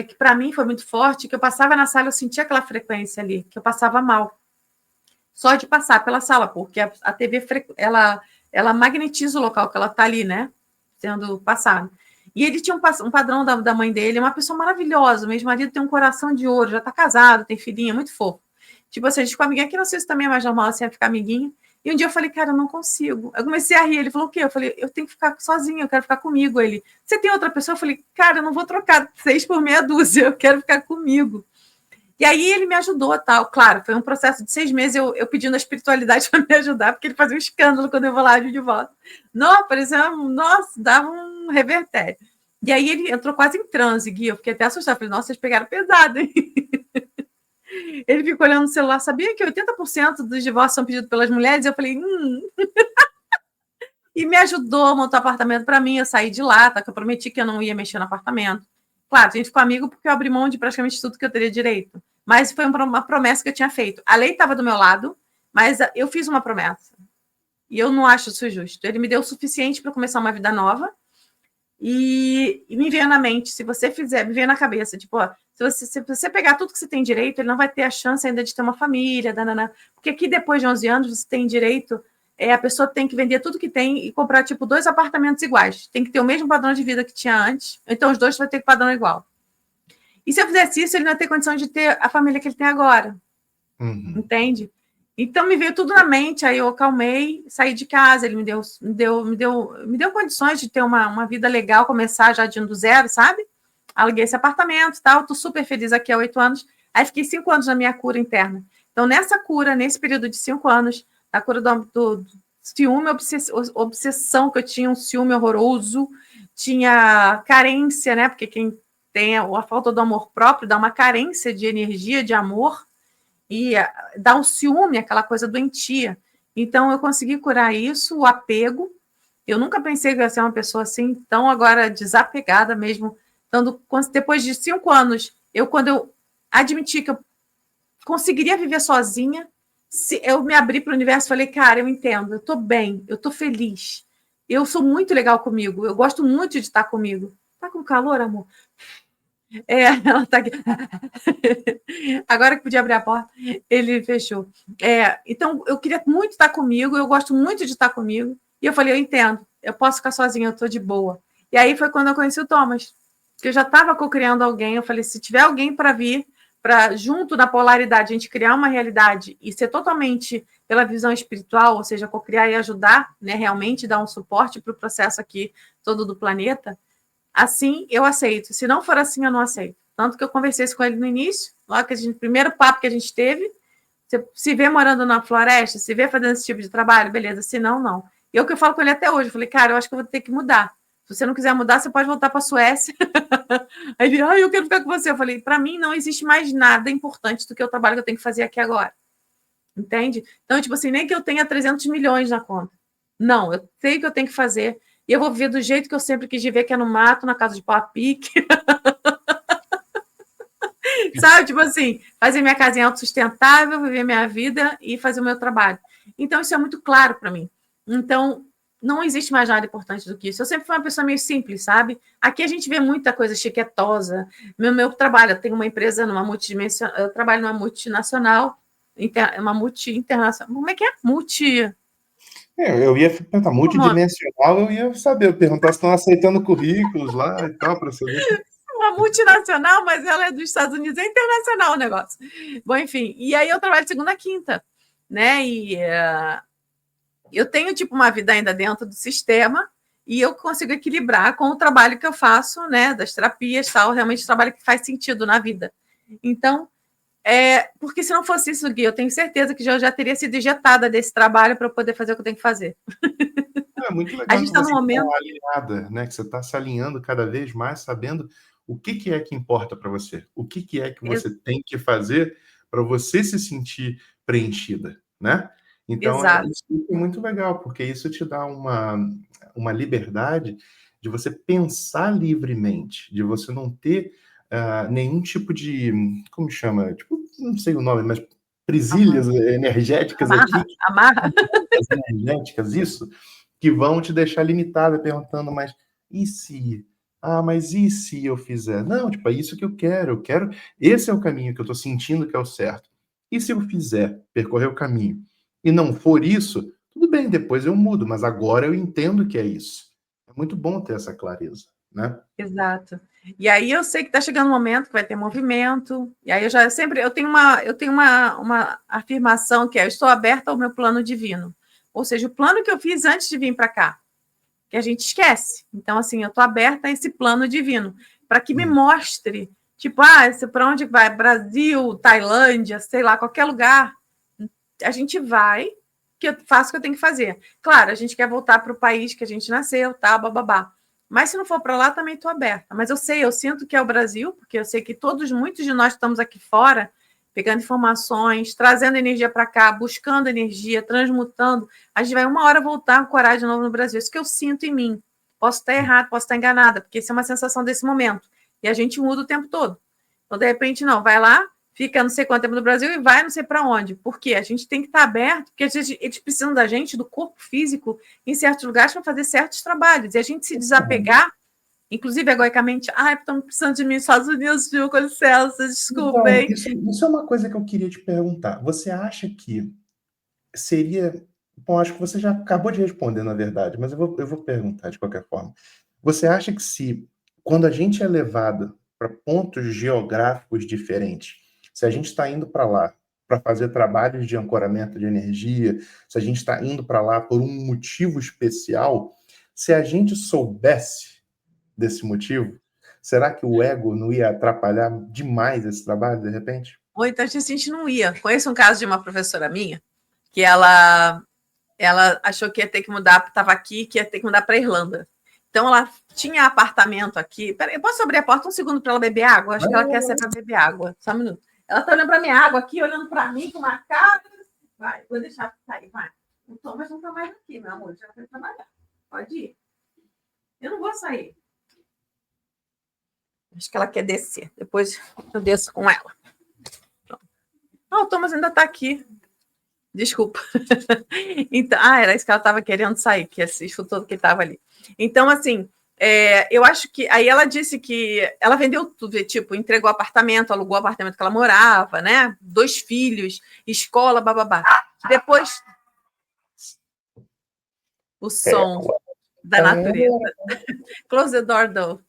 que para mim foi muito forte, que eu passava na sala, eu sentia aquela frequência ali, que eu passava mal. Só de passar pela sala, porque a TV, ela magnetiza o local que ela está ali, né? Sendo passado. E ele tinha um padrão da mãe dele, uma pessoa maravilhosa, meu ex-marido tem um coração de ouro, já está casado, tem filhinha, muito fofo. Tipo assim, a gente ficou amiguinha, que não sei se também é mais normal assim, ficar amiguinha. E um dia eu falei, cara, eu não consigo. Eu comecei a rir, ele falou, o quê? Eu falei, eu tenho que ficar sozinha, eu quero ficar comigo. Ele, você tem outra pessoa? Eu falei, cara, eu não vou trocar 6 por meia dúzia, eu quero ficar comigo. E aí ele me ajudou, tal. Claro, foi um processo de 6 meses, eu pedindo a espiritualidade para me ajudar, porque ele fazia um escândalo quando eu vou lá de volta. Não, parecia, nossa, dava um revertério. E aí ele entrou quase em transe, Gui. Eu fiquei até assustada. Falei, nossa, vocês pegaram pesado, hein? Ele ficou olhando no celular. Sabia que 80% dos divórcios são pedidos pelas mulheres? Eu falei, E me ajudou a montar o apartamento para mim. Eu saí de lá, tá? Que eu prometi que eu não ia mexer no apartamento. Claro, a gente ficou amigo porque eu abri mão de praticamente tudo que eu teria direito. Mas foi uma promessa que eu tinha feito. A lei estava do meu lado, mas eu fiz uma promessa. E eu não acho isso justo. Ele me deu o suficiente para começar uma vida nova. E me veio na mente, se você fizer, me veio na cabeça, tipo, ó, se você pegar tudo que você tem direito, ele não vai ter a chance ainda de ter uma família, porque aqui depois de 11 anos você tem direito, a pessoa tem que vender tudo que tem e comprar, tipo, 2 apartamentos iguais. Tem que ter o mesmo padrão de vida que tinha antes, então os dois vão ter padrão igual. E se eu fizesse isso, ele não ia ter condição de ter a família que ele tem agora. Entende? Então me veio tudo na mente, aí eu acalmei, saí de casa, ele me deu condições de ter uma vida legal, começar já do zero, sabe? Aluguei esse apartamento e tal, tô super feliz aqui há 8 anos. Aí fiquei 5 anos na minha cura interna. Então, nessa cura, nesse período de 5 anos, a cura do ciúme, obsessão, que eu tinha um ciúme horroroso, tinha carência, né? Porque quem tem a falta do amor próprio dá uma carência de energia, de amor, e dá um ciúme, aquela coisa doentia. Então, eu consegui curar isso, o apego. Eu nunca pensei que eu ia ser uma pessoa assim, tão agora desapegada mesmo. Depois de 5 anos, quando eu admiti que eu conseguiria viver sozinha, eu me abri para o universo e falei, cara, eu entendo, eu estou bem, eu estou feliz, eu sou muito legal comigo, eu gosto muito de estar comigo. Tá com calor, amor? Ela tá aqui. Agora que podia abrir a porta, ele fechou. Então, eu queria muito estar comigo, eu gosto muito de estar comigo. E eu falei, eu entendo, eu posso ficar sozinha, eu estou de boa. E aí foi quando eu conheci o Thomas, que eu já estava co-criando alguém. Eu falei, se tiver alguém para vir, para junto da polaridade, a gente criar uma realidade e ser totalmente pela visão espiritual, ou seja, co-criar e ajudar, né, realmente dar um suporte para o processo aqui todo do planeta, assim eu aceito. Se não for assim, eu não aceito. Tanto que eu conversei isso com ele no início, logo que primeiro papo que a gente teve, você se vê morando na floresta, se vê fazendo esse tipo de trabalho, beleza, se não, não. E é o que eu falo com ele até hoje, eu falei, cara, eu acho que eu vou ter que mudar. Se você não quiser mudar, você pode voltar para a Suécia. Aí ele, eu quero ficar com você. Eu falei, para mim não existe mais nada importante do que o trabalho que eu tenho que fazer aqui agora. Entende? Então, tipo assim, nem que eu tenha 300 milhões na conta. Não, eu sei o que eu tenho que fazer. E eu vou viver do jeito que eu sempre quis viver, que é no mato, na casa de pau a pique. Sabe? Tipo assim, fazer minha casinha autossustentável, viver minha vida e fazer o meu trabalho. Então, isso é muito claro para mim. Então, não existe mais nada importante do que isso. Eu sempre fui uma pessoa meio simples, sabe? Aqui a gente vê muita coisa chiquetosa. Meu trabalho, eu tenho uma empresa numa multidimensional, eu trabalho numa multinacional, uma multi-internacional. Como é que é? Eu ia perguntar, multidimensional, eu ia saber, eu perguntar se estão aceitando currículos lá e tal, para saber. Uma multinacional, mas ela é dos Estados Unidos, é internacional o negócio. Bom, enfim, e aí eu trabalho de segunda a quinta, né? E eu tenho, tipo, uma vida ainda dentro do sistema e eu consigo equilibrar com o trabalho que eu faço, né? Das terapias e tal, realmente trabalho que faz sentido na vida. Então, porque se não fosse isso, Gui, eu tenho certeza que eu já teria sido ejetada desse trabalho para poder fazer o que eu tenho que fazer. É muito A legal gente que está no você momento. está alinhada, né? Que você está se alinhando cada vez mais, sabendo o que é que importa para você, o que é que você tem que fazer para você se sentir preenchida, né? Então, Exato. isso é muito legal, porque isso te dá uma liberdade de você pensar livremente, de você não ter nenhum tipo de, como chama? Tipo, não sei o nome, mas presilhas energéticas aqui, Amarra. energéticas, isso, que vão te deixar limitada perguntando, mas e se? Mas e se eu fizer? Não, tipo, é isso que eu quero, esse é o caminho que eu estou sentindo que é o certo. E se eu fizer, percorrer o caminho, e não for isso, tudo bem, depois eu mudo, mas agora eu entendo que é isso. É muito bom ter essa clareza, né? Exato. E aí eu sei que está chegando um momento que vai ter movimento, e aí eu tenho uma afirmação que é: eu estou aberta ao meu plano divino. Ou seja, o plano que eu fiz antes de vir para cá, que a gente esquece. Então, assim, eu estou aberta a esse plano divino, para que me mostre, tipo, para onde vai? Brasil, Tailândia, sei lá, qualquer lugar, a gente vai, que eu faço o que eu tenho que fazer. Claro, a gente quer voltar para o país que a gente nasceu, tá, bababá. Mas se não for para lá, também estou aberta. Mas eu sinto que é o Brasil, porque eu sei que muitos de nós estamos aqui fora, pegando informações, trazendo energia para cá, buscando energia, transmutando. A gente vai uma hora voltar a ancorar de novo no Brasil. Isso que eu sinto em mim. Posso estar errado, posso estar enganada, porque isso é uma sensação desse momento. E a gente muda o tempo todo. Então, de repente, não, vai lá, fica não sei quanto tempo no Brasil e vai não sei para onde. Por quê? A gente tem que estar aberto, porque eles precisam da gente, do corpo físico, em certos lugares para fazer certos trabalhos. E a gente se desapegar, inclusive egoicamente, estão precisando de mim nos Estados Unidos, viu? Com licença, desculpem. Então, isso é uma coisa que eu queria te perguntar. Você acha que seria... Bom, acho que você já acabou de responder, na verdade, mas eu vou perguntar de qualquer forma. Você acha que quando a gente é levado para pontos geográficos diferentes, se a gente está indo para lá para fazer trabalhos de ancoramento de energia, se a gente está indo para lá por um motivo especial, se a gente soubesse desse motivo, será que o ego não ia atrapalhar demais esse trabalho, de repente? Ou então a gente não ia. Conheço um caso de uma professora minha, que ela achou que ia ter que mudar, estava aqui, que ia ter que mudar para a Irlanda. Então, ela tinha apartamento aqui. Peraí, eu posso abrir a porta um segundo para ela beber água? Acho que ela quer sair para beber água. Só um minuto. Ela está olhando para minha água aqui, olhando para mim com uma cara. Vai, vou deixar sair, vai. O Thomas não está mais aqui, meu amor. Já foi trabalhar. Pode ir. Eu não vou sair. Acho que ela quer descer. Depois eu desço com ela. O Thomas ainda está aqui. Desculpa. Então, era isso que ela estava querendo sair, que isso todo que estava ali. Então, assim, eu acho que... Aí ela disse que ela vendeu tudo, tipo, entregou apartamento, alugou o apartamento que ela morava, né? 2 filhos, escola, bababá. Depois... O som da natureza. Close the door, though.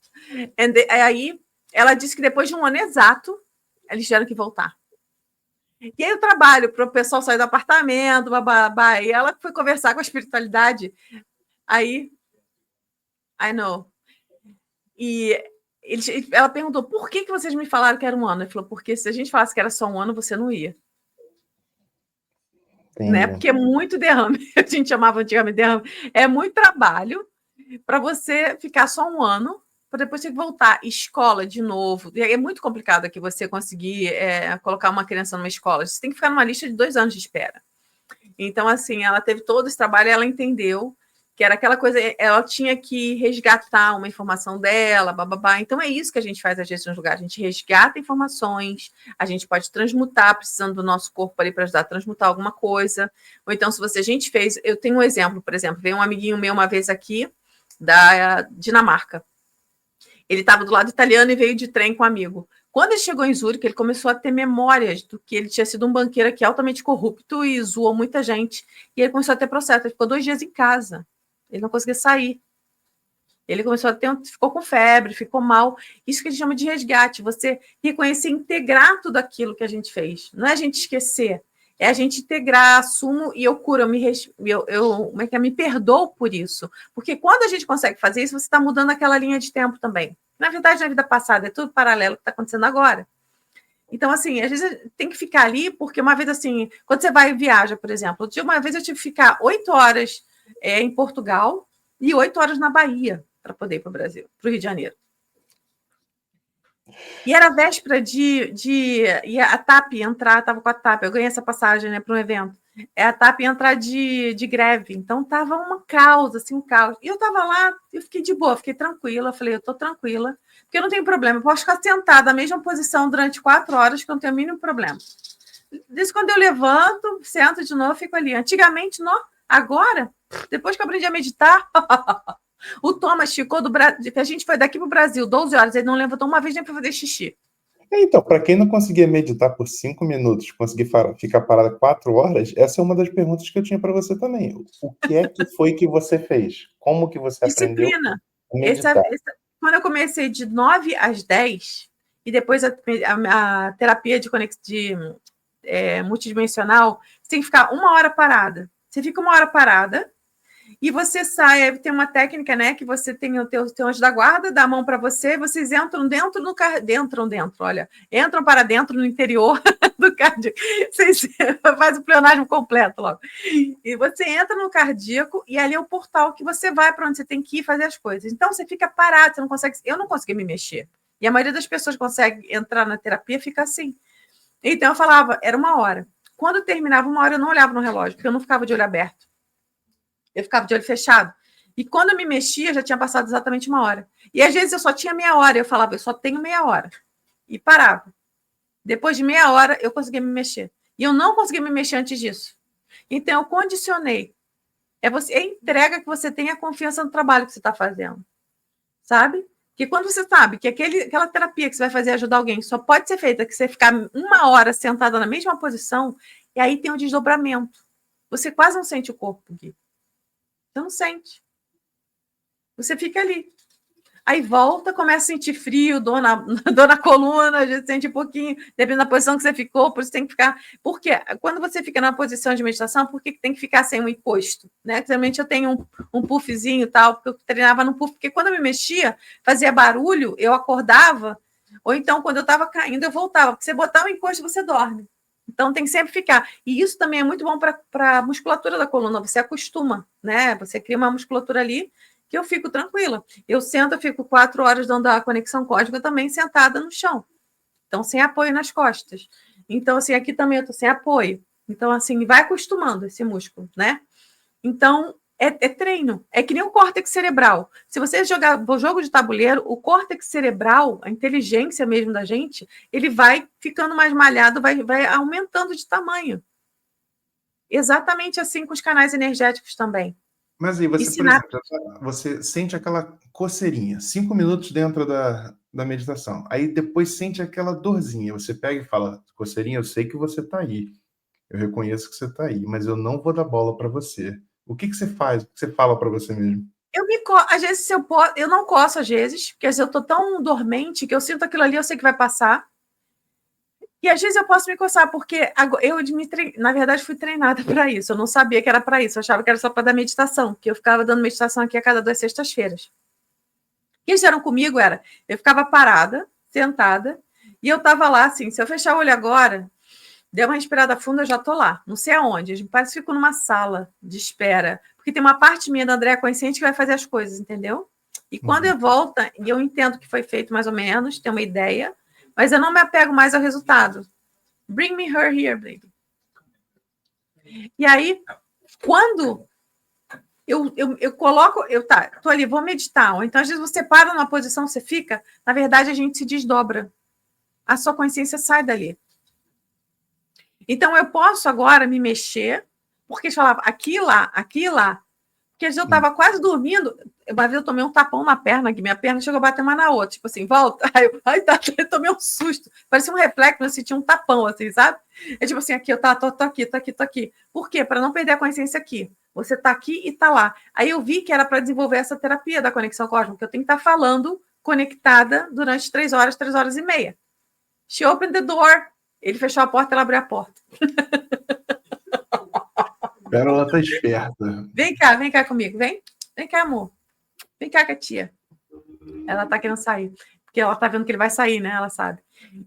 Aí, ela disse que depois de um ano exato, eles tiveram que voltar. E aí o trabalho para o pessoal sair do apartamento, babá, e ela foi conversar com a espiritualidade. Aí, I know. E ela perguntou, por que vocês me falaram que era um ano? Ele falou, porque se a gente falasse que era só um ano, você não ia. Né? Porque é muito derrame. A gente chamava antigamente derrame. É muito trabalho para você ficar só um ano, para depois ter que voltar. Escola, de novo. E é muito complicado aqui você conseguir colocar uma criança numa escola. Você tem que ficar numa lista de 2 anos de espera. Então, assim, ela teve todo esse trabalho e ela entendeu que era aquela coisa, ela tinha que resgatar uma informação dela, bababá. Então, é isso que a gente faz às vezes nos lugares. A gente resgata informações, a gente pode transmutar, precisando do nosso corpo ali para ajudar a transmutar alguma coisa. Ou então, se a gente fez... Eu tenho um exemplo, por exemplo, veio um amiguinho meu uma vez aqui, da Dinamarca. Ele estava do lado italiano e veio de trem com um amigo. Quando ele chegou em Zurique, ele começou a ter memórias do que ele tinha sido um banqueiro aqui altamente corrupto e zoou muita gente. E ele começou a ter processo. Ele ficou 2 dias em casa. Ele não conseguia sair. Ele começou a ficou com febre, ficou mal. Isso que a gente chama de resgate. Você reconhecer, integrar tudo aquilo que a gente fez. Não é a gente esquecer. É a gente integrar, assumo e eu curo, me perdoo por isso. Porque quando a gente consegue fazer isso, você está mudando aquela linha de tempo também. Na verdade, na vida passada, é tudo paralelo que está acontecendo agora. Então, assim, às vezes tem que ficar ali, porque uma vez, assim, quando você vai e viaja, por exemplo, uma vez eu tive que ficar 8 horas em Portugal e 8 horas na Bahia para poder ir para o Brasil, para o Rio de Janeiro. E era véspera e a TAP entrar, estava com a TAP, eu ganhei essa passagem, né, para um evento. A TAP entrar de greve, então estava um caos. E eu estava lá, eu fiquei de boa, fiquei tranquila, falei, eu estou tranquila, porque eu não tenho problema, eu posso ficar sentada na mesma posição durante 4 horas, que eu não tenho o mínimo problema. Desde quando eu levanto, sento de novo, fico ali. Antigamente, não, agora, depois que eu aprendi a meditar... O Thomas ficou que a gente foi daqui para o Brasil 12 horas, ele não levantou uma vez nem para fazer xixi. Então, para quem não conseguia meditar por 5 minutos, conseguir ficar parada 4 horas, essa é uma das perguntas que eu tinha para você também. O que é que foi que você fez? Como que você aprendeu a meditar? Quando eu comecei de 9 às 10, e depois a terapia de multidimensional, você tem que ficar 1 hora parada. Você fica 1 hora parada, e você sai, tem uma técnica, né, que você tem o teu anjo da guarda, dá a mão para você, vocês entram dentro do olha, entram para dentro no interior do cardíaco, vocês fazem o pleonasmo completo logo, e você entra no cardíaco, e ali é o portal que você vai para onde você tem que ir fazer as coisas, então você fica parado, você não consegue, eu não consegui me mexer, e a maioria das pessoas que consegue entrar na terapia fica assim, então eu falava, era 1 hora, quando terminava 1 hora eu não olhava no relógio, porque eu não ficava de olho aberto, eu ficava de olho fechado. E quando eu me mexia, já tinha passado exatamente 1 hora. E às vezes eu só tinha meia hora. Eu falava, eu só tenho meia hora. E parava. Depois de meia hora, eu conseguia me mexer. E eu não conseguia me mexer antes disso. Então, eu condicionei. É a entrega que você tem a confiança no trabalho que você está fazendo. Sabe? Porque quando você sabe que aquela terapia que você vai fazer ajudar alguém só pode ser feita que você ficar 1 hora sentada na mesma posição, e aí tem um desdobramento. Você quase não sente o corpo, Gui. Você não sente. Você fica ali. Aí volta, começa a sentir frio, dor na coluna, a gente sente um pouquinho, dependendo da posição que você ficou, por isso tem que ficar. Por quê? Quando você fica na posição de meditação, por que tem que ficar sem um encosto? Né? Geralmente eu tenho um puffzinho e tal, porque eu treinava no puff, porque quando eu me mexia, fazia barulho, eu acordava, ou então quando eu estava caindo, eu voltava. Porque você botar um encosto, você dorme. Então tem que sempre ficar. E isso também é muito bom para a musculatura da coluna, você acostuma, né? Você cria uma musculatura ali que eu fico tranquila. Eu sento, eu fico 4 horas dando a conexão cósmica também sentada no chão. Então, sem apoio nas costas. Então, assim, aqui também eu estou sem apoio. Então, assim, vai acostumando esse músculo, né? Então, é treino. É que nem o córtex cerebral. Se você jogar o jogo de tabuleiro, o córtex cerebral, a inteligência mesmo da gente, ele vai ficando mais malhado, vai aumentando de tamanho. Exatamente assim com os canais energéticos também. Mas aí, você, por exemplo, você sente aquela coceirinha, 5 minutos dentro da meditação. Aí depois sente aquela dorzinha. Você pega e fala, coceirinha, eu sei que você está aí. Eu reconheço que você está aí, mas eu não vou dar bola para você. O que você faz? O que você fala para você mesmo? Às vezes, eu não coço às vezes, porque às vezes eu estou tão dormente que eu sinto aquilo ali, eu sei que vai passar. E às vezes eu posso me coçar, porque na verdade, fui treinada para isso. Eu não sabia que era para isso, eu achava que era só para dar meditação, porque eu ficava dando meditação aqui a cada 2 sextas-feiras. O que eles fizeram comigo era, eu ficava parada, sentada, e eu estava lá assim, se eu fechar o olho agora, der uma respirada funda, eu já estou lá, não sei aonde, parece que fico numa sala de espera, porque tem uma parte minha da Andréa consciente que vai fazer as coisas, entendeu? E quando eu volto, e eu entendo que foi feito mais ou menos, tenho uma ideia, mas eu não me apego mais ao resultado. Bring me her here, baby. E aí, quando eu coloco, tô ali, vou meditar, ou então às vezes você para numa posição, você fica, na verdade a gente se desdobra. A sua consciência sai dali. Então eu posso agora me mexer, porque eles falavam aqui e lá, aqui e lá. Porque às vezes eu estava quase dormindo, uma vez eu tomei um tapão na perna, que minha perna chegou a bater uma na outra, tipo assim, volta. Aí eu tomei um susto, parecia um reflexo, eu senti um tapão, assim, sabe? É tipo assim, aqui, eu tô aqui, tô aqui, tô aqui. Por quê? Para não perder a consciência aqui. Você tá aqui e tá lá. Aí eu vi que era para desenvolver essa terapia da conexão cósmica, que eu tenho que estar falando conectada durante 3 horas e meia. She opened the door. Ele fechou a porta, ela abriu a porta. Ela tá esperta. Vem cá comigo, vem. Vem cá, amor. Vem cá com a tia. Ela tá querendo sair. Porque ela tá vendo que ele vai sair, né? Ela sabe.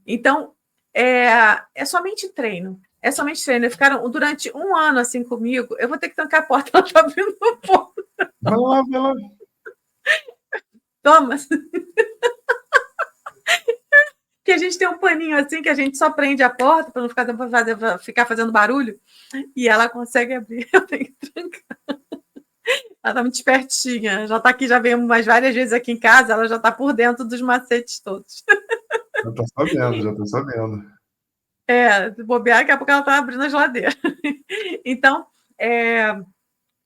Então, é somente treino. É somente treino. Eles ficaram durante 1 ano assim comigo. Eu vou ter que trancar a porta. Ela tá abrindo a porta. Vai lá, vai lá. Toma. Que a gente tem um paninho assim que a gente só prende a porta para não ficar fazendo barulho. E ela consegue abrir. Eu tenho que trancar. Ela tá muito espertinha. Já tá aqui, já veio mais várias vezes aqui em casa. Ela já tá por dentro dos macetes todos. Já tô sabendo, já tô sabendo. De bobear, daqui a pouco ela tá abrindo a geladeira. Então,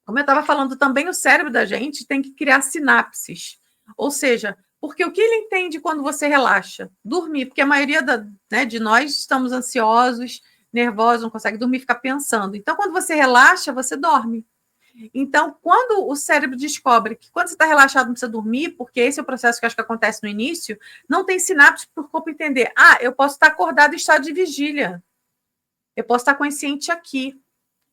como eu estava falando, também o cérebro da gente tem que criar sinapses. Ou seja, porque o que ele entende quando você relaxa? Dormir, porque a maioria de nós estamos ansiosos, nervosos, não consegue dormir, fica pensando. Então, quando você relaxa, você dorme. Então, quando o cérebro descobre que quando você está relaxado não precisa dormir, porque esse é o processo que acho que acontece no início, não tem sinapse para o corpo entender. Eu posso estar acordado em estado de vigília. Eu posso estar consciente aqui.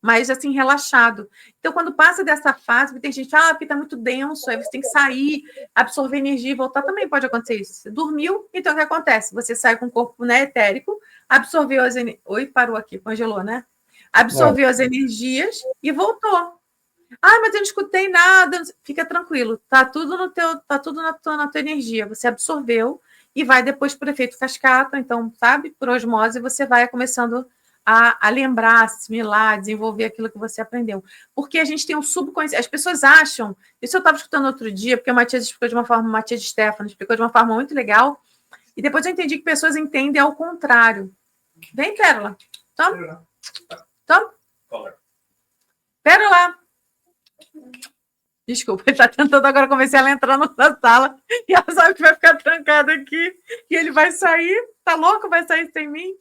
mais assim, relaxado. Então, quando passa dessa fase, tem gente que fala, porque está muito denso, aí você tem que sair, absorver energia e voltar, também pode acontecer isso. Você dormiu, então o que acontece? Você sai com o corpo, né, etérico, absorveu as energias. Oi, parou aqui, congelou, né? Absorveu as energias e voltou. Ah, mas eu não escutei nada. Fica tranquilo, tá tudo no teu, tá tudo na tua energia. Você absorveu e vai depois por efeito cascata, então, sabe, por osmose, você vai começando a lembrar, assimilar, desenvolver aquilo que você aprendeu. Porque a gente tem um subconsciente. As pessoas acham, isso eu estava escutando outro dia, porque o Matias explicou de uma forma, o Matias Stefano explicou de uma forma muito legal, e depois eu entendi que pessoas entendem ao contrário. Vem, Pérola. Toma. Toma. Pérola. Desculpa, ele está tentando agora convencer ela a entrar na sala e ela sabe que vai ficar trancada aqui e ele vai sair. Tá louco? Vai sair sem mim?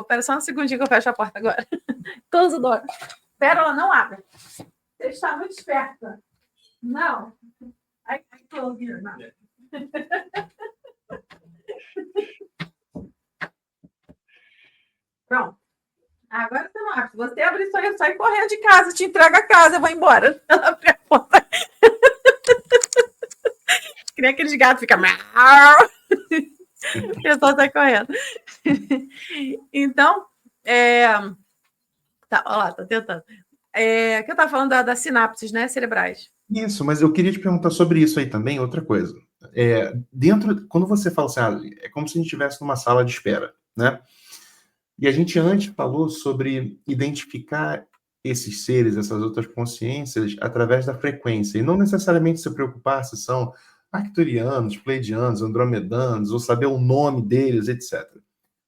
Pera só um segundinho que eu fecho a porta agora. Todos dois. Pérola, não abre. Você está muito esperta. Não. I close here. Não. Pronto. Agora você não abre. Se você abrir, só eu saio correndo de casa, te entrega a casa, eu vou embora. Ela abre a porta. Que nem aqueles gatos ficam. O pessoal sai correndo. Então, tá, olha lá, tá tentando. Que eu estava falando das sinapses, né, cerebrais. Isso, mas eu queria te perguntar sobre isso aí também, outra coisa. Quando você fala assim, é como se a gente estivesse numa sala de espera, né? E a gente antes falou sobre identificar esses seres, essas outras consciências, através da frequência, e não necessariamente se preocupar se são arcturianos, pleiadianos, andromedanos, ou saber o nome deles, etc.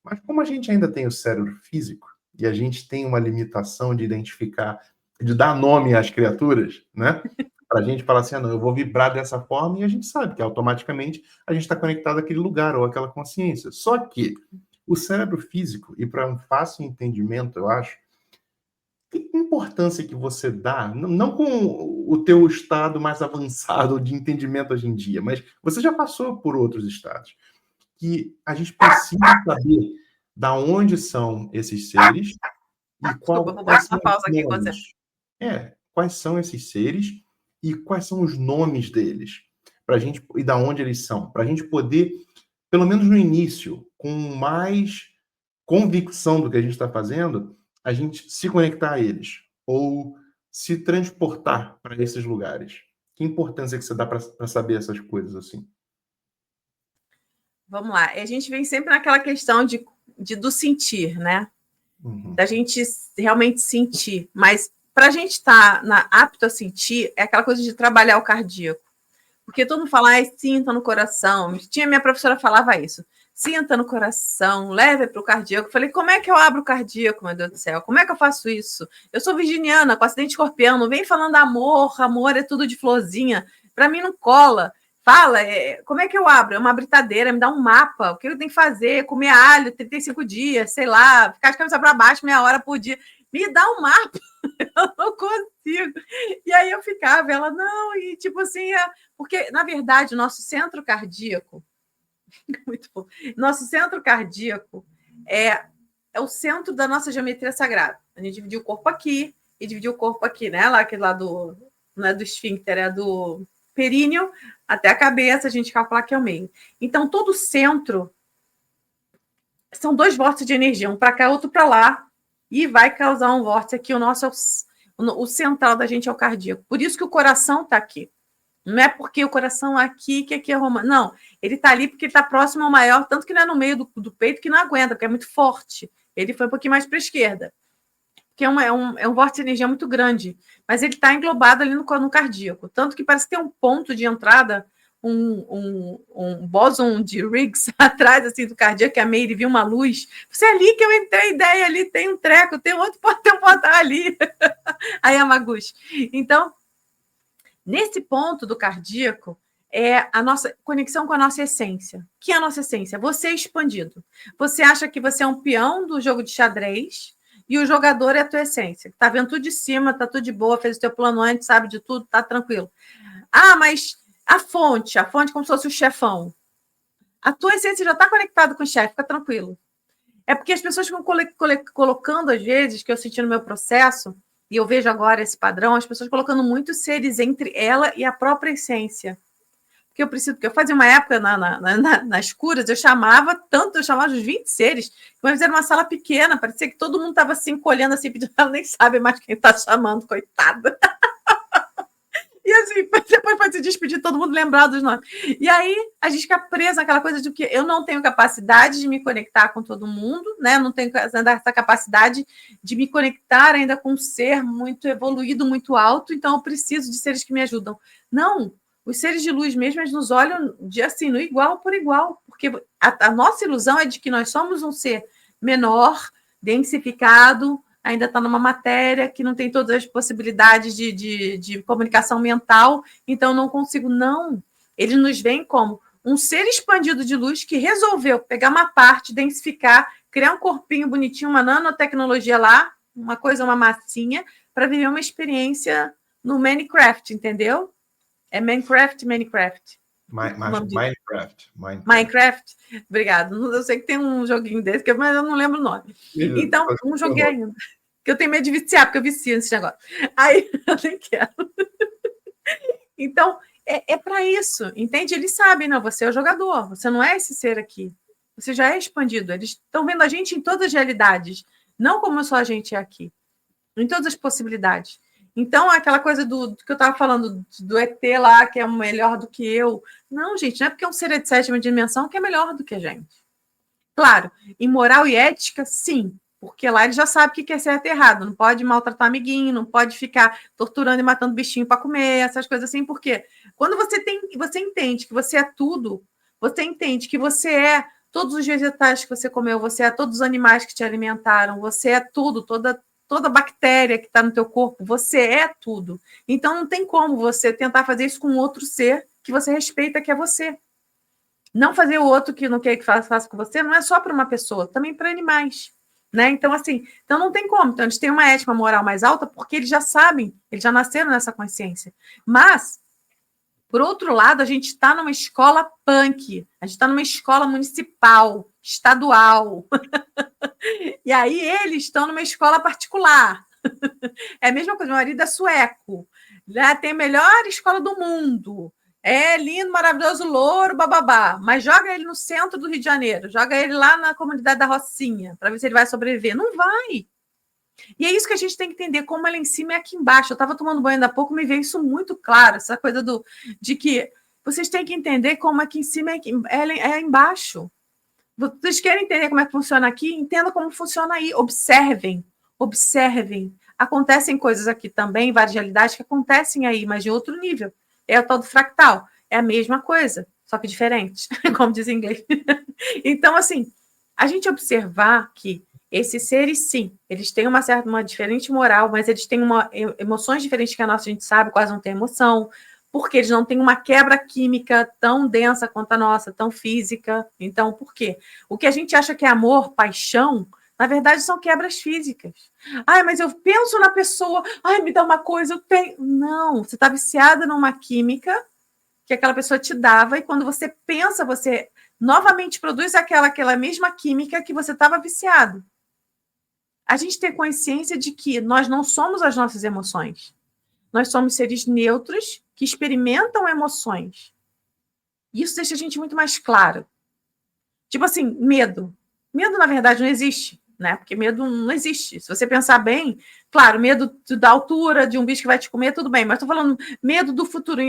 Mas como a gente ainda tem o cérebro físico, e a gente tem uma limitação de identificar, de dar nome às criaturas, né? Para a gente falar assim, não, eu vou vibrar dessa forma, e a gente sabe que automaticamente a gente está conectado àquele lugar ou àquela consciência. Só que o cérebro físico, e para um fácil entendimento, eu acho, que importância que você dá, não com o teu estado mais avançado de entendimento hoje em dia, mas você já passou por outros estados, que a gente precisa saber da onde são esses seres e quais são os nomes. Quais são esses seres e quais são os nomes deles, pra gente, e da onde eles são, para a gente poder, pelo menos no início, com mais convicção do que a gente está fazendo, a gente se conectar a eles, ou se transportar para esses lugares. Que importância que você dá para saber essas coisas assim? Vamos lá. A gente vem sempre naquela questão do sentir, né? Uhum. Da gente realmente sentir. Mas para a gente estar apto a sentir, é aquela coisa de trabalhar o cardíaco. Porque todo mundo fala, sinta no coração. Minha professora falava isso. Sinta no coração, leve para o cardíaco. Falei, como é que eu abro o cardíaco, meu Deus do céu? Como é que eu faço isso? Eu sou virginiana, com acidente escorpião, não vem falando amor é tudo de florzinha. Para mim não cola. Fala, como é que eu abro? É uma britadeira, me dá um mapa. O que eu tenho que fazer? Comer alho 35 dias, sei lá, ficar de cabeça para baixo meia hora por dia. Me dá um mapa. Eu não consigo. E aí eu ficava, ela, não, e tipo assim, porque, na verdade, o nosso centro cardíaco, muito bom, nosso centro cardíaco é o centro da nossa geometria sagrada. A gente dividiu o corpo aqui e dividiu o corpo aqui, né? Lá, aquele lá não é do esfíncter, é do períneo até a cabeça, a gente calcula que é o meio. Então, todo o centro são 2 vórtices de energia, um para cá, outro para lá, e vai causar um vórtice aqui. O nosso o central da gente é o cardíaco. Por isso que o coração está aqui. Não é porque o coração aqui, que aqui é romano. Não, ele está ali porque ele está próximo ao maior, tanto que não é no meio do peito que não aguenta, porque é muito forte. Ele foi um pouquinho mais para a esquerda, porque é um vórtice de energia muito grande, mas ele está englobado ali no cardíaco. Tanto que parece que tem um ponto de entrada, um bóson de Higgs atrás assim, do cardíaco, que a Meire viu uma luz. Você é ali que eu entrei, a ideia ali, tem um treco, tem outro portal ali. Aí, Amaguchi. Então, nesse ponto do cardíaco, é a nossa conexão com a nossa essência. O que é a nossa essência? Você é expandido. Você acha que você é um peão do jogo de xadrez e o jogador é a tua essência. Tá vendo tudo de cima, tá tudo de boa, fez o teu plano antes, sabe de tudo, tá tranquilo. Mas a fonte como se fosse o chefão. A tua essência já está conectada com o chefe, fica tranquilo. É porque as pessoas ficam colocando, às vezes, que eu senti no meu processo, e eu vejo agora esse padrão, as pessoas colocando muitos seres entre ela e a própria essência. Porque eu fazia uma época nas curas, eu chamava os 20 seres, mas era uma sala pequena, parecia que todo mundo estava assim, encolhendo assim, pedindo, ela nem sabe mais quem está chamando, coitada. E assim, depois pode se despedir, todo mundo lembrar dos nomes. E aí a gente fica presa naquela coisa de que eu não tenho capacidade de me conectar com todo mundo, né? Eu não tenho essa capacidade de me conectar ainda com um ser muito evoluído, muito alto, então eu preciso de seres que me ajudam. Não, os seres de luz mesmo, eles nos olham de assim, no igual por igual, porque a nossa ilusão é de que nós somos um ser menor, densificado, ainda está numa matéria que não tem todas as possibilidades de comunicação mental, então não consigo, não. Eles nos veem como um ser expandido de luz que resolveu pegar uma parte, densificar, criar um corpinho bonitinho, uma nanotecnologia lá, uma coisa, uma massinha, para viver uma experiência no Minecraft, entendeu? É Minecraft. Minecraft. Obrigado. Eu sei que tem um joguinho desse, mas eu não lembro o nome. Então, um joguinho ainda. Que eu tenho medo de viciar, porque eu vicio nesse negócio. Aí, eu nem quero. Então, é para isso, entende? Eles sabem, não, você é o jogador, você não é esse ser aqui. Você já é expandido. Eles estão vendo a gente em todas as realidades, não como só a gente é aqui. Em todas as possibilidades. Então, aquela coisa do que eu estava falando, do ET lá, que é melhor do que eu. Não, gente, não é porque é um ser de sétima dimensão que é melhor do que a gente. Claro, em moral e ética, sim, porque lá ele já sabe o que é certo e errado. Não pode maltratar amiguinho, não pode ficar torturando e matando bichinho para comer, essas coisas assim, porque quando você entende que você é tudo, você entende que você é todos os vegetais que você comeu, você é todos os animais que te alimentaram, você é tudo, toda bactéria que está no teu corpo, você é tudo. Então não tem como você tentar fazer isso com outro ser que você respeita, que é você. Não fazer o outro que não quer que faça com você, não é só para uma pessoa, também para animais. Né? Então, assim, então não tem como. Então, eles têm uma ética, uma moral mais alta porque eles já sabem, eles já nasceram nessa consciência. Mas, por outro lado, a gente está numa escola punk, a gente está numa escola municipal, estadual. E aí eles estão numa escola particular. É a mesma coisa, meu marido é sueco. Lá tem a melhor escola do mundo. É lindo, maravilhoso, louro, bababá. Mas joga ele no centro do Rio de Janeiro. Joga ele lá na comunidade da Rocinha, para ver se ele vai sobreviver. Não vai. E é isso que a gente tem que entender, como ela em cima é aqui embaixo. Eu estava tomando banho ainda há pouco, me veio isso muito claro, essa coisa de que vocês têm que entender como aqui em cima é embaixo. Vocês querem entender como é que funciona aqui? Entenda como funciona aí. Observem. Acontecem coisas aqui também, várias realidades que acontecem aí, mas de outro nível. É o tal do fractal. É a mesma coisa, só que diferente, como diz em inglês. Então, assim, a gente observar que esses seres, sim, eles têm uma diferente moral, mas eles têm emoções diferentes que a nossa, a gente sabe, quase não tem emoção, porque eles não têm uma quebra química tão densa quanto a nossa, tão física. Então, por quê? O que a gente acha que é amor, paixão, na verdade são quebras físicas. Ai, mas eu penso na pessoa, ai, me dá uma coisa, eu tenho. Não, você está viciada numa química que aquela pessoa te dava, e quando você pensa, você novamente produz aquela mesma química que você estava viciado. A gente tem consciência de que nós não somos as nossas emoções. Nós somos seres neutros que experimentam emoções. Isso deixa a gente muito mais claro. Tipo assim, medo. Medo, na verdade, não existe, né? Porque medo não existe. Se você pensar bem, claro, medo da altura, de um bicho que vai te comer, tudo bem. Mas estou falando medo do futuro,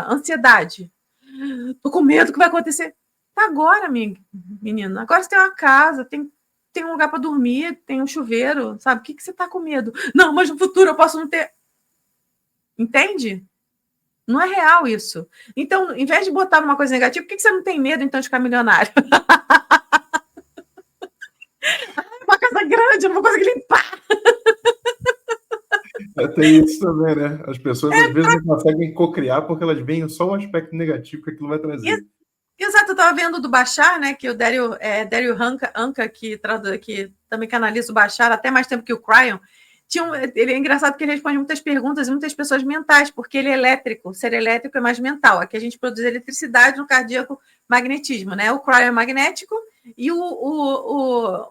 ansiedade. Estou com medo do que vai acontecer. Agora, menina, agora você tem uma casa, tem um lugar para dormir, tem um chuveiro, sabe? O que você está com medo? Não, mas no futuro eu posso não ter. Entende? Não é real isso. Então, em vez de botar numa coisa negativa, por que você não tem medo, então, de ficar milionário? Uma casa grande, eu não vou conseguir limpar. Tem isso também, né? As pessoas, às vezes, não conseguem cocriar porque elas veem só um aspecto negativo que aquilo vai trazer. Exato, eu estava vendo do Bashar, né, que o Dario Anka, que também canaliza o Bashar até mais tempo que o Cryon, ele é engraçado porque ele responde muitas perguntas e muitas pessoas mentais, porque ele é elétrico, ser elétrico é mais mental. Aqui a gente produz eletricidade no cardíaco magnetismo, né? O Cryon é magnético e o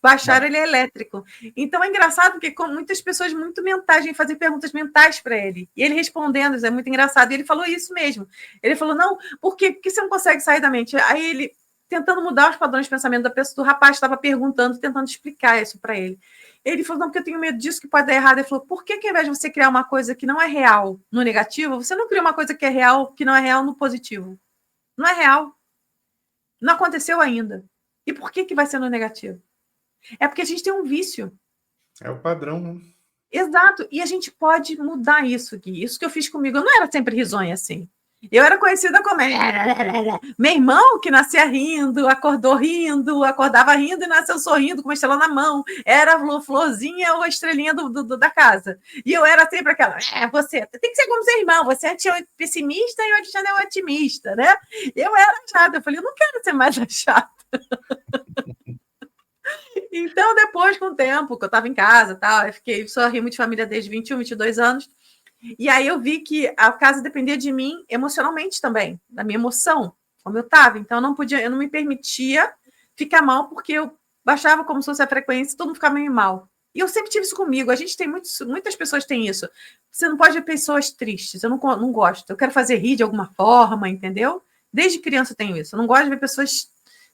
baixaram, ele é elétrico. Então é engraçado, porque com muitas pessoas muito mentais vêm fazer perguntas mentais para ele. E ele respondendo, isso é muito engraçado. E ele falou isso mesmo. Ele falou, não, por quê? Por que você não consegue sair da mente? Aí ele, tentando mudar os padrões de pensamento da pessoa, do rapaz estava perguntando, tentando explicar isso para ele. Ele falou, não, porque eu tenho medo disso, que pode dar errado. Ele falou, por que ao invés de você criar uma coisa que não é real no negativo, você não cria uma coisa que é real, que não é real no positivo? Não é real. Não aconteceu ainda. E por que vai ser no negativo? É porque a gente tem um vício. É o padrão, né? Exato. E a gente pode mudar isso, Gui. Isso que eu fiz comigo. Eu não era sempre risonha assim. Eu era conhecida como... Meu irmão, que nascia rindo, acordou rindo, acordava rindo e nasceu sorrindo com uma estrela na mão. Era a florzinha ou a estrelinha da casa. E eu era sempre aquela... você tem que ser como seu irmão. Você é pessimista e o Alexandre é um otimista, né? Eu era chata. Eu falei, eu não quero ser mais a chata. Então, depois, com o tempo, que eu estava em casa, tal, eu fiquei só rimo de família desde 21, 22 anos. E aí eu vi que a casa dependia de mim emocionalmente também, da minha emoção, como eu estava. Então, eu não me permitia ficar mal, porque eu baixava como se fosse a frequência e todo mundo ficava meio mal. E eu sempre tive isso comigo. A gente tem muitas pessoas têm isso. Você não pode ver pessoas tristes. Eu não gosto. Eu quero fazer rir de alguma forma, entendeu? Desde criança eu tenho isso. Eu não gosto de ver pessoas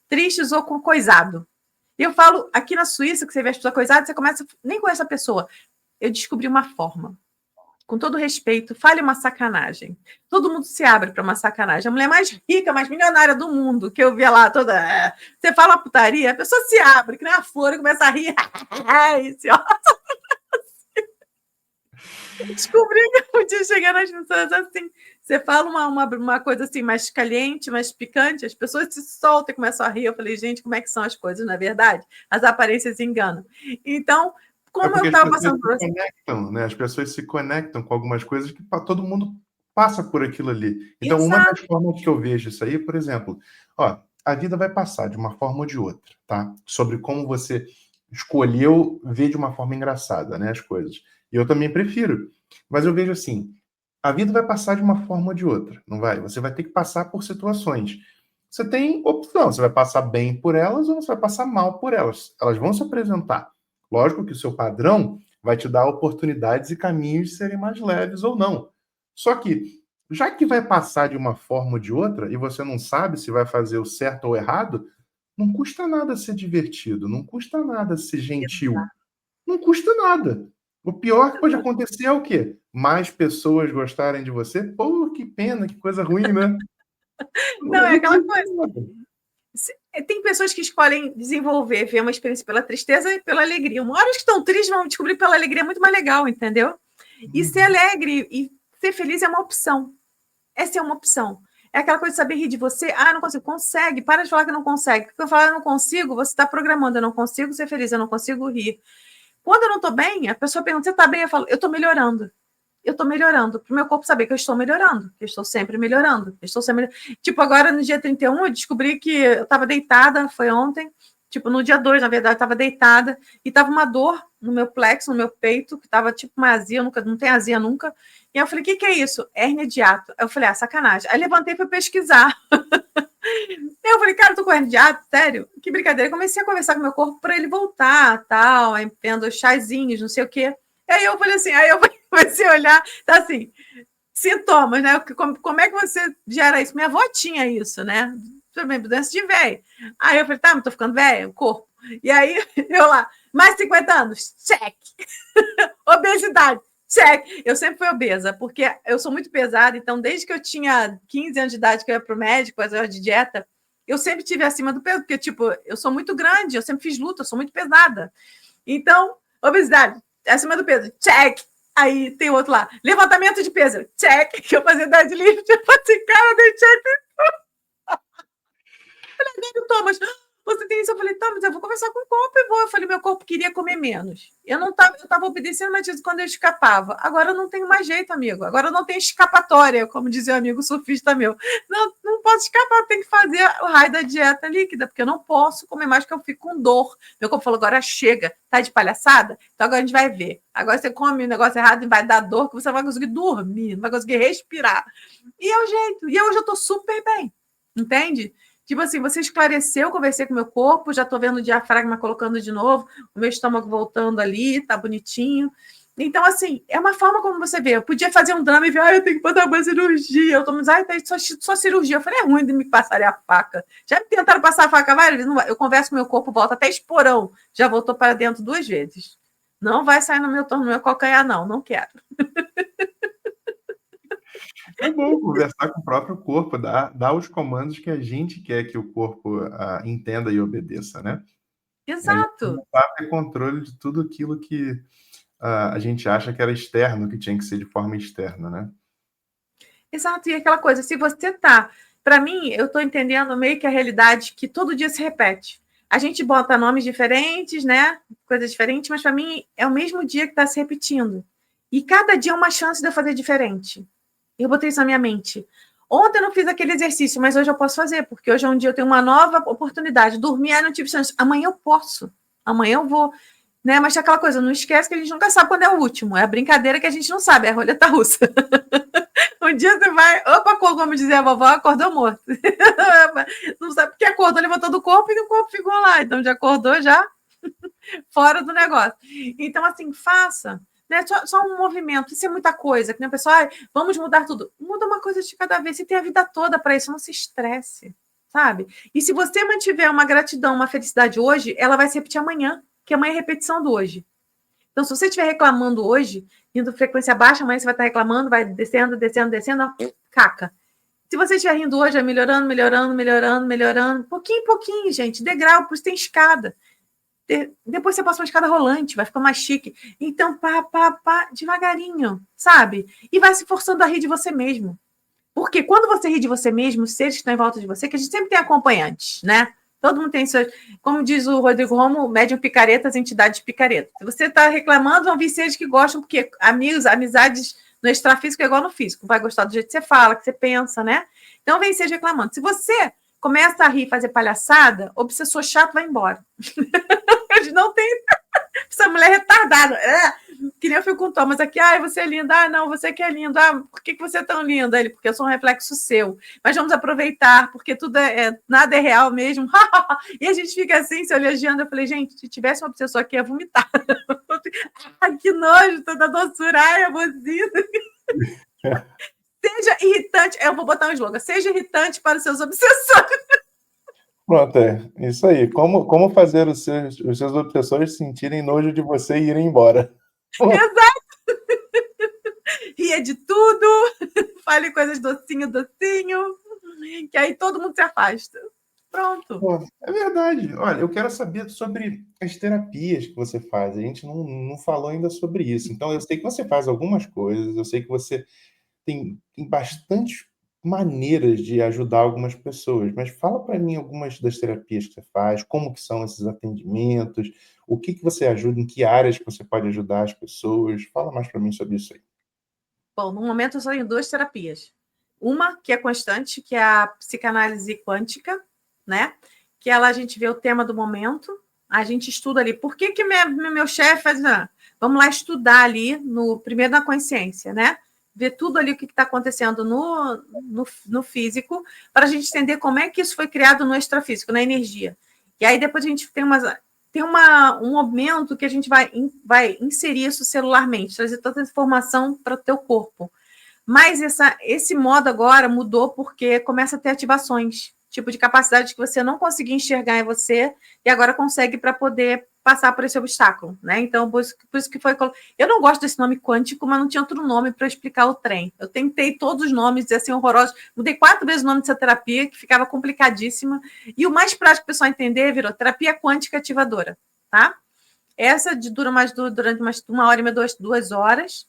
tristes ou com coisado. E eu falo, aqui na Suíça, que você vê as pessoas coisadas, você começa, nem com essa pessoa. Eu descobri uma forma. Com todo respeito, fale uma sacanagem. Todo mundo se abre para uma sacanagem. A mulher mais rica, mais milionária do mundo, que eu via lá toda... Você fala uma putaria, a pessoa se abre, que nem a flor, e começa a rir. Descobri que eu podia chegar nas pessoas assim. Você fala uma coisa assim mais caliente, mais picante, as pessoas se soltam e começam a rir. Eu falei, gente, como é que são as coisas, não é verdade? As aparências enganam. Então, como eu estava passando por isso... Né? As pessoas se conectam com algumas coisas que todo mundo passa por aquilo ali. Então, Exato. Uma das formas que eu vejo isso aí, por exemplo, a vida vai passar de uma forma ou de outra, tá? Sobre como você escolheu ver de uma forma engraçada, né, as coisas. E eu também prefiro. Mas eu vejo assim, a vida vai passar de uma forma ou de outra, não vai? Você vai ter que passar por situações. Você tem opção, você vai passar bem por elas ou você vai passar mal por elas. Elas vão se apresentar. Lógico que o seu padrão vai te dar oportunidades e caminhos de serem mais leves ou não. Só que, já que vai passar de uma forma ou de outra, e você não sabe se vai fazer o certo ou o errado, não custa nada ser divertido, não custa nada ser gentil. Não custa nada. O pior que pode acontecer é o quê? Mais pessoas gostarem de você? Pô, que pena, que coisa ruim, né? Não, é aquela coisa. Tem pessoas que escolhem desenvolver, ver uma experiência pela tristeza e pela alegria. Uma hora que estão tristes, vão descobrir pela alegria muito mais legal, entendeu? E ser alegre e ser feliz é uma opção. Essa é uma opção. É aquela coisa de saber rir de você. Não consigo. Consegue. Para de falar que não consegue. Porque eu falar eu não consigo, você está programando. Eu não consigo ser feliz, eu não consigo rir. Quando eu não estou bem, a pessoa pergunta, você está bem? Eu falo, eu estou melhorando. Eu estou melhorando. Para o meu corpo saber que eu estou melhorando. Que eu estou sempre melhorando. Tipo, agora no dia 31, eu descobri que eu estava deitada, foi ontem. Tipo, no dia 2, na verdade, eu estava deitada e estava uma dor no meu plexo, no meu peito, que estava tipo uma azia, não tem azia nunca. E eu falei, o que é isso? Hérnia de hiato. Eu falei, sacanagem. Aí levantei e fui pesquisar. Eu falei, cara, eu tô com hernia de hiato, sério? Que brincadeira. Eu comecei a conversar com o meu corpo para ele voltar, tal, aí vendo chazinhos, não sei o quê. Aí eu falei assim, aí eu comecei a olhar, tá assim, sintomas, né? Como é que você gera isso? Minha avó tinha isso, né? Doença de velho. Aí eu falei, mas tô ficando velha, o corpo. E aí eu lá, mais 50 anos, check. Obesidade, check. Eu sempre fui obesa, porque eu sou muito pesada, então desde que eu tinha 15 anos de idade que eu ia pro médico, fazer de dieta, eu sempre tive acima do peso, porque, tipo, eu sou muito grande, eu sempre fiz luta, eu sou muito pesada. Então, obesidade, acima do peso, check. Aí tem outro lá, levantamento de peso, check. Que eu fazia deadlift, eu falei, cara, eu dei check. Eu falei, Thomas, você tem isso? Eu falei, mas eu vou conversar com o corpo e vou. Eu falei, meu corpo queria comer menos. Eu estava obedecendo, mas quando eu escapava. Agora eu não tenho mais jeito, amigo. Agora eu não tenho escapatória, como dizia o amigo surfista meu. Não posso escapar, eu tenho que fazer o raio da dieta líquida, porque eu não posso comer mais, porque eu fico com dor. Meu corpo falou, agora chega, tá de palhaçada? Então agora a gente vai ver. Agora você come o negócio errado e vai dar dor, que você não vai conseguir dormir, não vai conseguir respirar. E é o jeito. E hoje eu tô super bem, entende? Tipo assim, você esclareceu, conversei com o meu corpo, já estou vendo o diafragma colocando de novo, o meu estômago voltando ali, tá bonitinho. Então, assim, é uma forma como você vê. Eu podia fazer um drama e ver, eu tenho que fazer uma cirurgia. Eu tô me dizendo, tá só cirurgia. Eu falei, é ruim de me passarem a faca. Já me tentaram passar a faca várias vezes. Eu converso com o meu corpo, volta até esporão. Já voltou para dentro 2 vezes. Não vai sair no meu calcanhar, não quero. É bom conversar com o próprio corpo, dar os comandos que a gente quer que o corpo entenda e obedeça, né? E a gente Exato. começar a ter controle de tudo aquilo que a gente acha que era externo, que tinha que ser de forma externa, né? Exato, e aquela coisa, se você tá... Para mim, eu estou entendendo meio que a realidade que todo dia se repete. A gente bota nomes diferentes, né? Coisas diferentes, mas para mim é o mesmo dia que está se repetindo. E cada dia é uma chance de eu fazer diferente. Eu botei isso na minha mente. Ontem eu não fiz aquele exercício, mas hoje eu posso fazer, porque hoje é um dia eu tenho uma nova oportunidade. Dormir, não tive chance. Amanhã eu posso. Amanhã eu vou. Né? Mas é aquela coisa, não esquece que a gente nunca sabe quando é o último. É a brincadeira que a gente não sabe, é a roleta russa. Um dia você vai, opa, como dizia a vovó, acordou morto. Não sabe porque acordou, levantou do corpo e o corpo ficou lá. Então já acordou já fora do negócio. Então, assim, faça. Né? Só um movimento, isso é muita coisa. Que nem a pessoa, vamos mudar tudo. Muda uma coisa de cada vez. Você tem a vida toda para isso, não se estresse, sabe? E se você mantiver uma gratidão, uma felicidade hoje, ela vai se repetir amanhã, que amanhã é repetição do hoje. Então, se você estiver reclamando hoje, indo frequência baixa, amanhã você vai estar reclamando, vai descendo, descendo, descendo, caca. Se você estiver rindo hoje, é melhorando, melhorando, melhorando, melhorando, pouquinho em pouquinho, gente, degrau, por isso tem escada. Depois você passa uma escada rolante, vai ficar mais chique. Então, pá, devagarinho, sabe? E vai se forçando a rir de você mesmo. Porque quando você ri de você mesmo, os seres que estão em volta de você, que a gente sempre tem acompanhantes, né? Todo mundo tem seus. Como diz o Rodrigo Romo, médium picaretas, entidades picaretas. Se você está reclamando, vão vir seres que gostam, porque amigos, amizades no extrafísico é igual no físico. Vai gostar do jeito que você fala, que você pensa, né? Então vem seres reclamando. Se você começa a rir, fazer palhaçada, o obsessor chato vai embora. Eles não tem. Essa mulher é retardada. Que nem eu fico com o Thomas aqui. Você é linda. Não, você que é lindo. Por que você é tão linda? Ele, porque eu sou um reflexo seu. Mas vamos aproveitar, porque tudo nada é real mesmo. E a gente fica assim, se elogiando. Eu falei, gente, se tivesse uma pessoa aqui, ia vomitar. Que nojo, toda doçura. Amorzinho. Seja irritante. Eu vou botar um slogan. Seja irritante para os seus obsessores. Pronto, é isso aí. Como fazer os seus obsessores sentirem nojo de você e irem embora. Exato. Ria de tudo. Fale coisas docinho, que aí todo mundo se afasta. Pronto. É verdade. Olha, eu quero saber sobre as terapias que você faz. A gente não falou ainda sobre isso. Então, eu sei que você faz algumas coisas, eu sei que você tem bastante maneiras de ajudar algumas pessoas, mas fala para mim algumas das terapias que você faz, como que são esses atendimentos, o que você ajuda, em que áreas que você pode ajudar as pessoas. Fala mais para mim sobre isso aí. Bom, no momento eu só tenho 2 terapias. Uma que é constante, que é a psicanálise quântica, né? Que ela a gente vê o tema do momento, a gente estuda ali. Por que meu chefe faz? Vamos lá estudar ali, primeiro na consciência, né? Ver tudo ali o que está acontecendo no físico, para a gente entender como é que isso foi criado no extrafísico, na energia. E aí depois a gente tem um momento que a gente vai inserir isso celularmente, trazer toda essa informação para o teu corpo. Mas esse modo agora mudou porque começa a ter ativações, tipo de capacidade que você não conseguia enxergar em você e agora consegue para poder passar por esse obstáculo, né? Então, por isso que foi... Eu não gosto desse nome quântico, mas não tinha outro nome para explicar o trem. Eu tentei todos os nomes, assim, horrorosos. Mudei 4 vezes o nome dessa terapia, que ficava complicadíssima. E o mais prático para o pessoal entender virou terapia quântica ativadora, tá? Essa dura durante mais 1h30, 2 horas.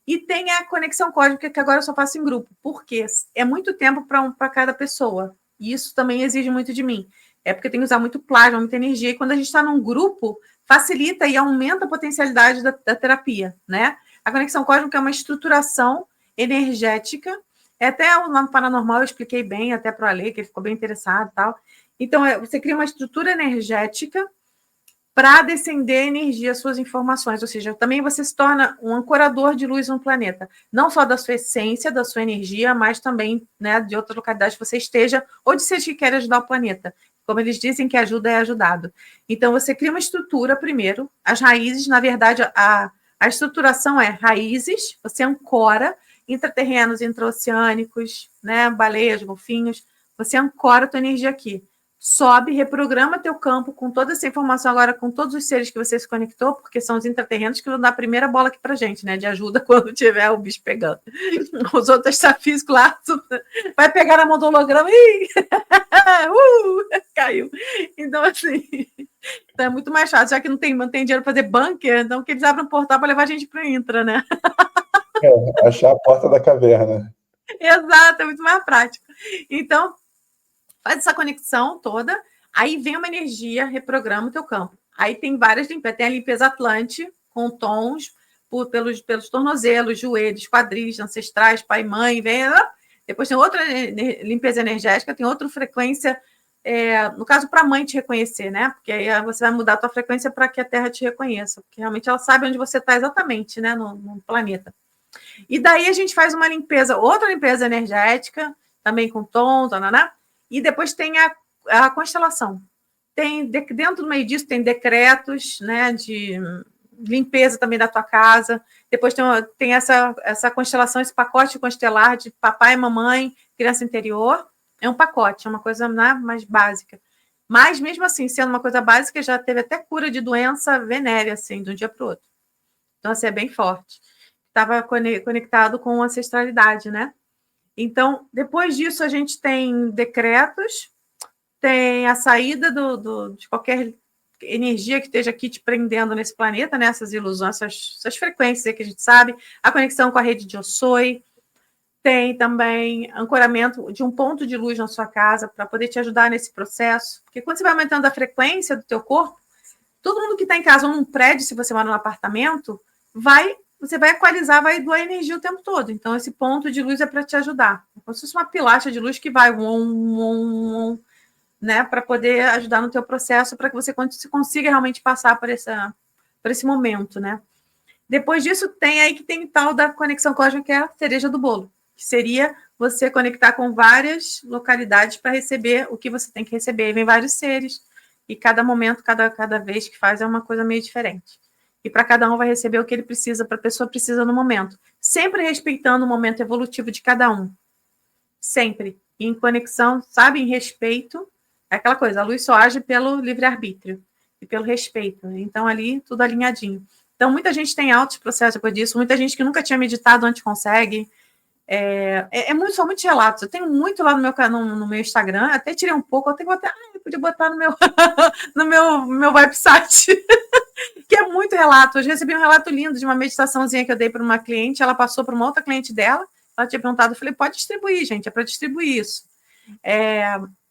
E tem a conexão cósmica, que agora eu só faço em grupo. Por quê? É muito tempo para cada pessoa. E isso também exige muito de mim. É porque tem que usar muito plasma, muita energia. E quando a gente está num grupo, facilita e aumenta a potencialidade da terapia, né? A conexão cósmica é uma estruturação energética. Até lá no Paranormal eu expliquei bem, até para o Ale, que ele ficou bem interessado e tal. Então, você cria uma estrutura energética para descender a energia, suas informações, ou seja, também você se torna um ancorador de luz no planeta, não só da sua essência, da sua energia, mas também, né, de outras localidades que você esteja, ou de seres que querem ajudar o planeta. Como eles dizem que ajuda é ajudado. Então, você cria uma estrutura primeiro, as raízes, na verdade, a estruturação é raízes, você ancora intraterrenos, intraoceânicos, né, baleias, golfinhos, você ancora a tua energia aqui. Sobe, reprograma teu campo com toda essa informação agora, com todos os seres que você se conectou, porque são os intraterrenos que vão dar a primeira bola aqui pra gente, né? De ajuda quando tiver o bicho pegando. Os outros extrafísicos lá, vai pegar na mão do holograma e caiu. Então, assim, então é muito mais fácil, já que não tem dinheiro para fazer bunker, então que eles abram um portal para levar a gente para o intra, né? Achar a porta da caverna. Exato, é muito mais prático. Então, faz essa conexão toda, aí vem uma energia, reprograma o teu campo. Aí tem várias limpezas, tem a limpeza Atlante, com tons pelos tornozelos, joelhos, quadris, ancestrais, pai, mãe, vem. Depois tem outra limpeza energética, tem outra frequência, no caso, para a mãe te reconhecer, né? Porque aí você vai mudar a tua frequência para que a Terra te reconheça, porque realmente ela sabe onde você está exatamente, né, no planeta. E daí a gente faz uma limpeza, outra limpeza energética, também com tom, tananá, e depois tem a constelação. Tem, dentro do meio disso, tem decretos, né, de limpeza também da tua casa. Depois tem essa constelação, esse pacote constelar de papai, mamãe, criança interior. É um pacote, é uma coisa, né, mais básica. Mas, mesmo assim, sendo uma coisa básica, já teve até cura de doença venérea, assim, de um dia para o outro. Então, assim, é bem forte. Estava conectado com ancestralidade, né? Então, depois disso, a gente tem decretos, tem a saída de qualquer energia que esteja aqui te prendendo nesse planeta, né? Essas ilusões, essas frequências que a gente sabe, a conexão com a rede de Osoi, tem também ancoramento de um ponto de luz na sua casa para poder te ajudar nesse processo, porque quando você vai aumentando a frequência do teu corpo, todo mundo que está em casa ou num prédio, se você mora num apartamento, você vai equalizar, vai doar energia o tempo todo. Então, esse ponto de luz é para te ajudar. É como se fosse uma pilastra de luz que vai né, para poder ajudar no teu processo, para que você consiga realmente passar por esse momento, né? Depois disso, tem tal da conexão cósmica, que é a cereja do bolo, que seria você conectar com várias localidades para receber o que você tem que receber. E vem vários seres, e cada momento, cada vez que faz, é uma coisa meio diferente. E para cada um vai receber o que ele precisa, para a pessoa precisa no momento. Sempre respeitando o momento evolutivo de cada um. Sempre. E em conexão, sabe, em respeito. É aquela coisa, a luz só age pelo livre-arbítrio e pelo respeito. Então, ali, tudo alinhadinho. Então, muita gente tem altos processos depois disso, muita gente que nunca tinha meditado antes consegue. São muitos relatos. Eu tenho muito lá no meu Instagram, até tirei um pouco, eu tenho que botar, eu podia botar no meu, no meu website, que é muito relato. Hoje recebi um relato lindo de uma meditaçãozinha que eu dei para uma cliente, ela passou para uma outra cliente dela, ela tinha perguntado, eu falei, pode distribuir, gente, é para distribuir isso.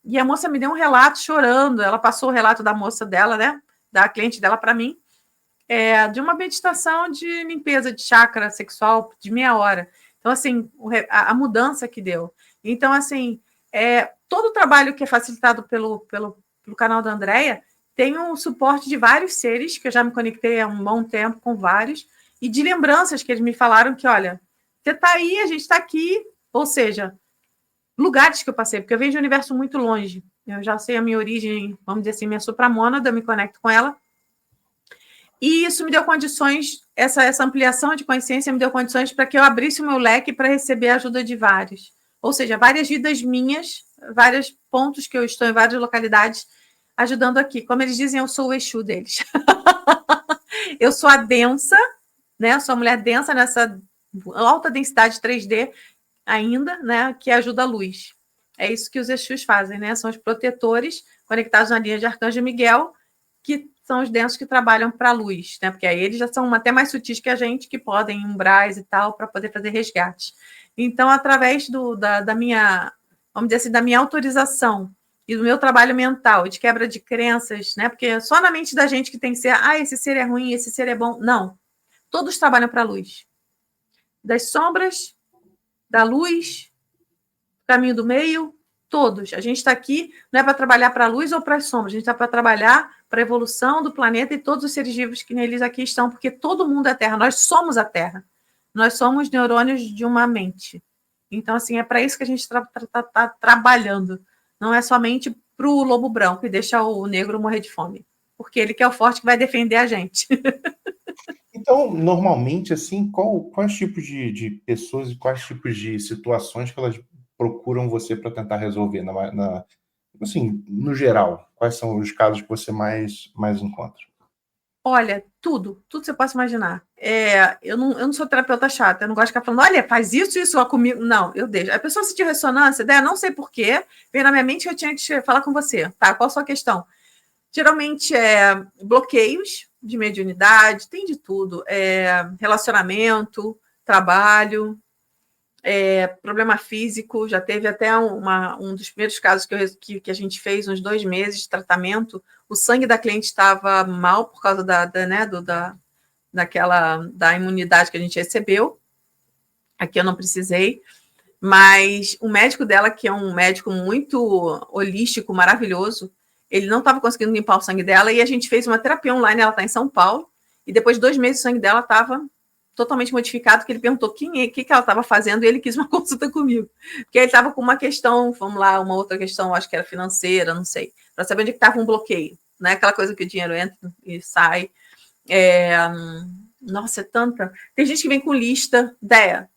E a moça me deu um relato chorando, ela passou o relato da moça dela, né, da cliente dela para mim, de uma meditação de limpeza de chakra sexual de meia hora. Então, assim, a mudança que deu. Então, assim, todo o trabalho que é facilitado pelo canal da Andrea tem um suporte de vários seres, que eu já me conectei há um bom tempo com vários, e de lembranças que eles me falaram que, olha, você está aí, a gente está aqui, ou seja, lugares que eu passei, porque eu venho de um universo muito longe. Eu já sei a minha origem, vamos dizer assim, minha supramônada, eu me conecto com ela. E isso me deu condições, essa ampliação de consciência me deu condições para que eu abrisse o meu leque para receber a ajuda de vários. Ou seja, várias vidas minhas, vários pontos que eu estou em várias localidades, ajudando aqui. Como eles dizem, eu sou o Exu deles. Eu sou a densa, né? Eu sou a mulher densa nessa alta densidade 3D ainda, né? Que ajuda a luz. É isso que os Exus fazem, né? São os protetores conectados na linha de Arcanjo Miguel, que são os densos que trabalham para a luz, né? Porque aí eles já são até mais sutis que a gente, que podem umbrais e tal, para poder fazer resgate. Então, através da minha, vamos dizer assim, da minha autorização e do meu trabalho mental, de quebra de crenças, né? Porque só na mente da gente que tem que ser, esse ser é ruim, esse ser é bom. Não. Todos trabalham para a luz. Das sombras, da luz, caminho do meio Todos. A gente está aqui não é para trabalhar para a luz ou para as sombras, a gente está para trabalhar para a evolução do planeta e todos os seres vivos que neles aqui estão, porque todo mundo é a Terra, nós somos a Terra. Nós somos neurônios de uma mente. Então, assim, é para isso que a gente está trabalhando. Não é somente para o lobo branco e deixar o negro morrer de fome. Porque ele que é o forte que vai defender a gente. Então, normalmente, assim, quais tipos de pessoas e quais tipos de situações que elas procuram você para tentar resolver? Assim, no geral, quais são os casos que você mais encontra? Olha, tudo que você possa imaginar. Eu não sou terapeuta chata, eu não gosto de ficar falando, olha, faz isso ó, comigo. Não, eu deixo. A pessoa sentiu ressonância, não sei porquê, veio na minha mente que eu tinha que falar com você. Tá, qual a sua questão? Geralmente bloqueios de mediunidade, tem de tudo. Relacionamento, trabalho, problema físico. Já teve até um dos primeiros casos que a gente fez, uns 2 meses de tratamento. O sangue da cliente estava mal por causa da imunidade que a gente recebeu. Aqui eu não precisei. Mas o médico dela, que é um médico muito holístico, maravilhoso, ele não estava conseguindo limpar o sangue dela e a gente fez uma terapia online, ela está em São Paulo, e depois de 2 meses o sangue dela estava totalmente modificado, que ele perguntou o que ela estava fazendo e ele quis uma consulta comigo. Porque ele estava com uma questão, vamos lá, uma outra questão, acho que era financeira, não sei, para saber onde estava um bloqueio, né? Aquela coisa que o dinheiro entra e sai. Nossa, é tanta. Tem gente que vem com lista, ideia.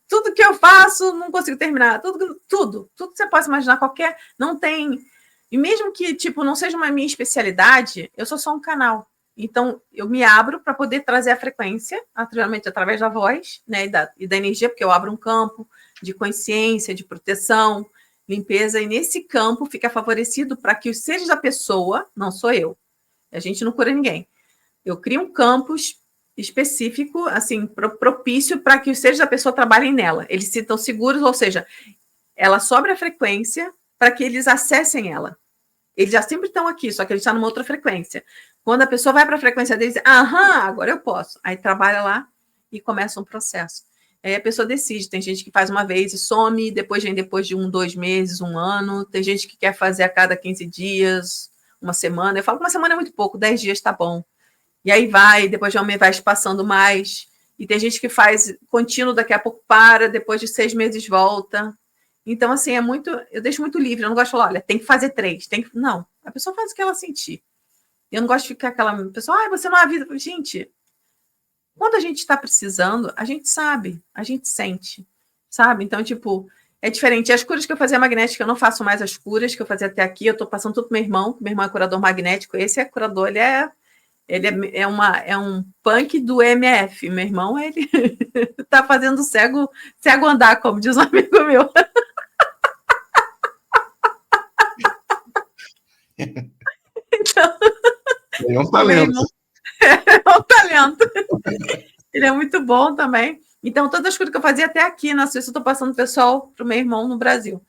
Tudo que eu faço, não consigo terminar. Tudo que você possa imaginar, qualquer. Não tem. E mesmo que, tipo, não seja uma minha especialidade, eu sou só um canal. Então, eu me abro para poder trazer a frequência, naturalmente, através da voz, né, e da energia, porque eu abro um campo de consciência, de proteção, limpeza, e nesse campo fica favorecido para que os seres da pessoa, não sou eu, a gente não cura ninguém. Eu crio um campus específico, assim, propício para que os seres da pessoa trabalhem nela. Eles se sintam seguros, ou seja, ela sobe a frequência para que eles acessem ela. Eles já sempre estão aqui, só que a gente está numa outra frequência. Quando a pessoa vai para a frequência deles, agora eu posso. Aí trabalha lá e começa um processo. Aí a pessoa decide. Tem gente que faz uma vez e some, depois vem depois de 1, 2 meses, 1 ano. Tem gente que quer fazer a cada 15 dias, uma semana. Eu falo que uma semana é muito pouco, 10 dias está bom. E aí depois de um mês vai espaçando mais. E tem gente que faz contínuo, daqui a pouco para, depois de 6 meses volta. Então, assim, eu deixo muito livre. Eu não gosto de falar, olha, tem que fazer 3. Não, a pessoa faz o que ela sentir. Eu não gosto de ficar aquela pessoa, você não avisa. Gente, quando a gente está precisando, a gente sabe, a gente sente, sabe? Então, tipo, é diferente. As curas que eu fazia magnética, eu não faço mais as curas que eu fazia até aqui. Eu estou passando tudo pro meu irmão é curador magnético. Esse é curador, ele é um punk do MF. Meu irmão, ele tá fazendo cego andar, como diz um amigo meu. Então, é um talento. É um talento. Ele é muito bom também. Então, todas as coisas que eu fazia até aqui na Suíça, eu estou passando pessoal para o meu irmão no Brasil.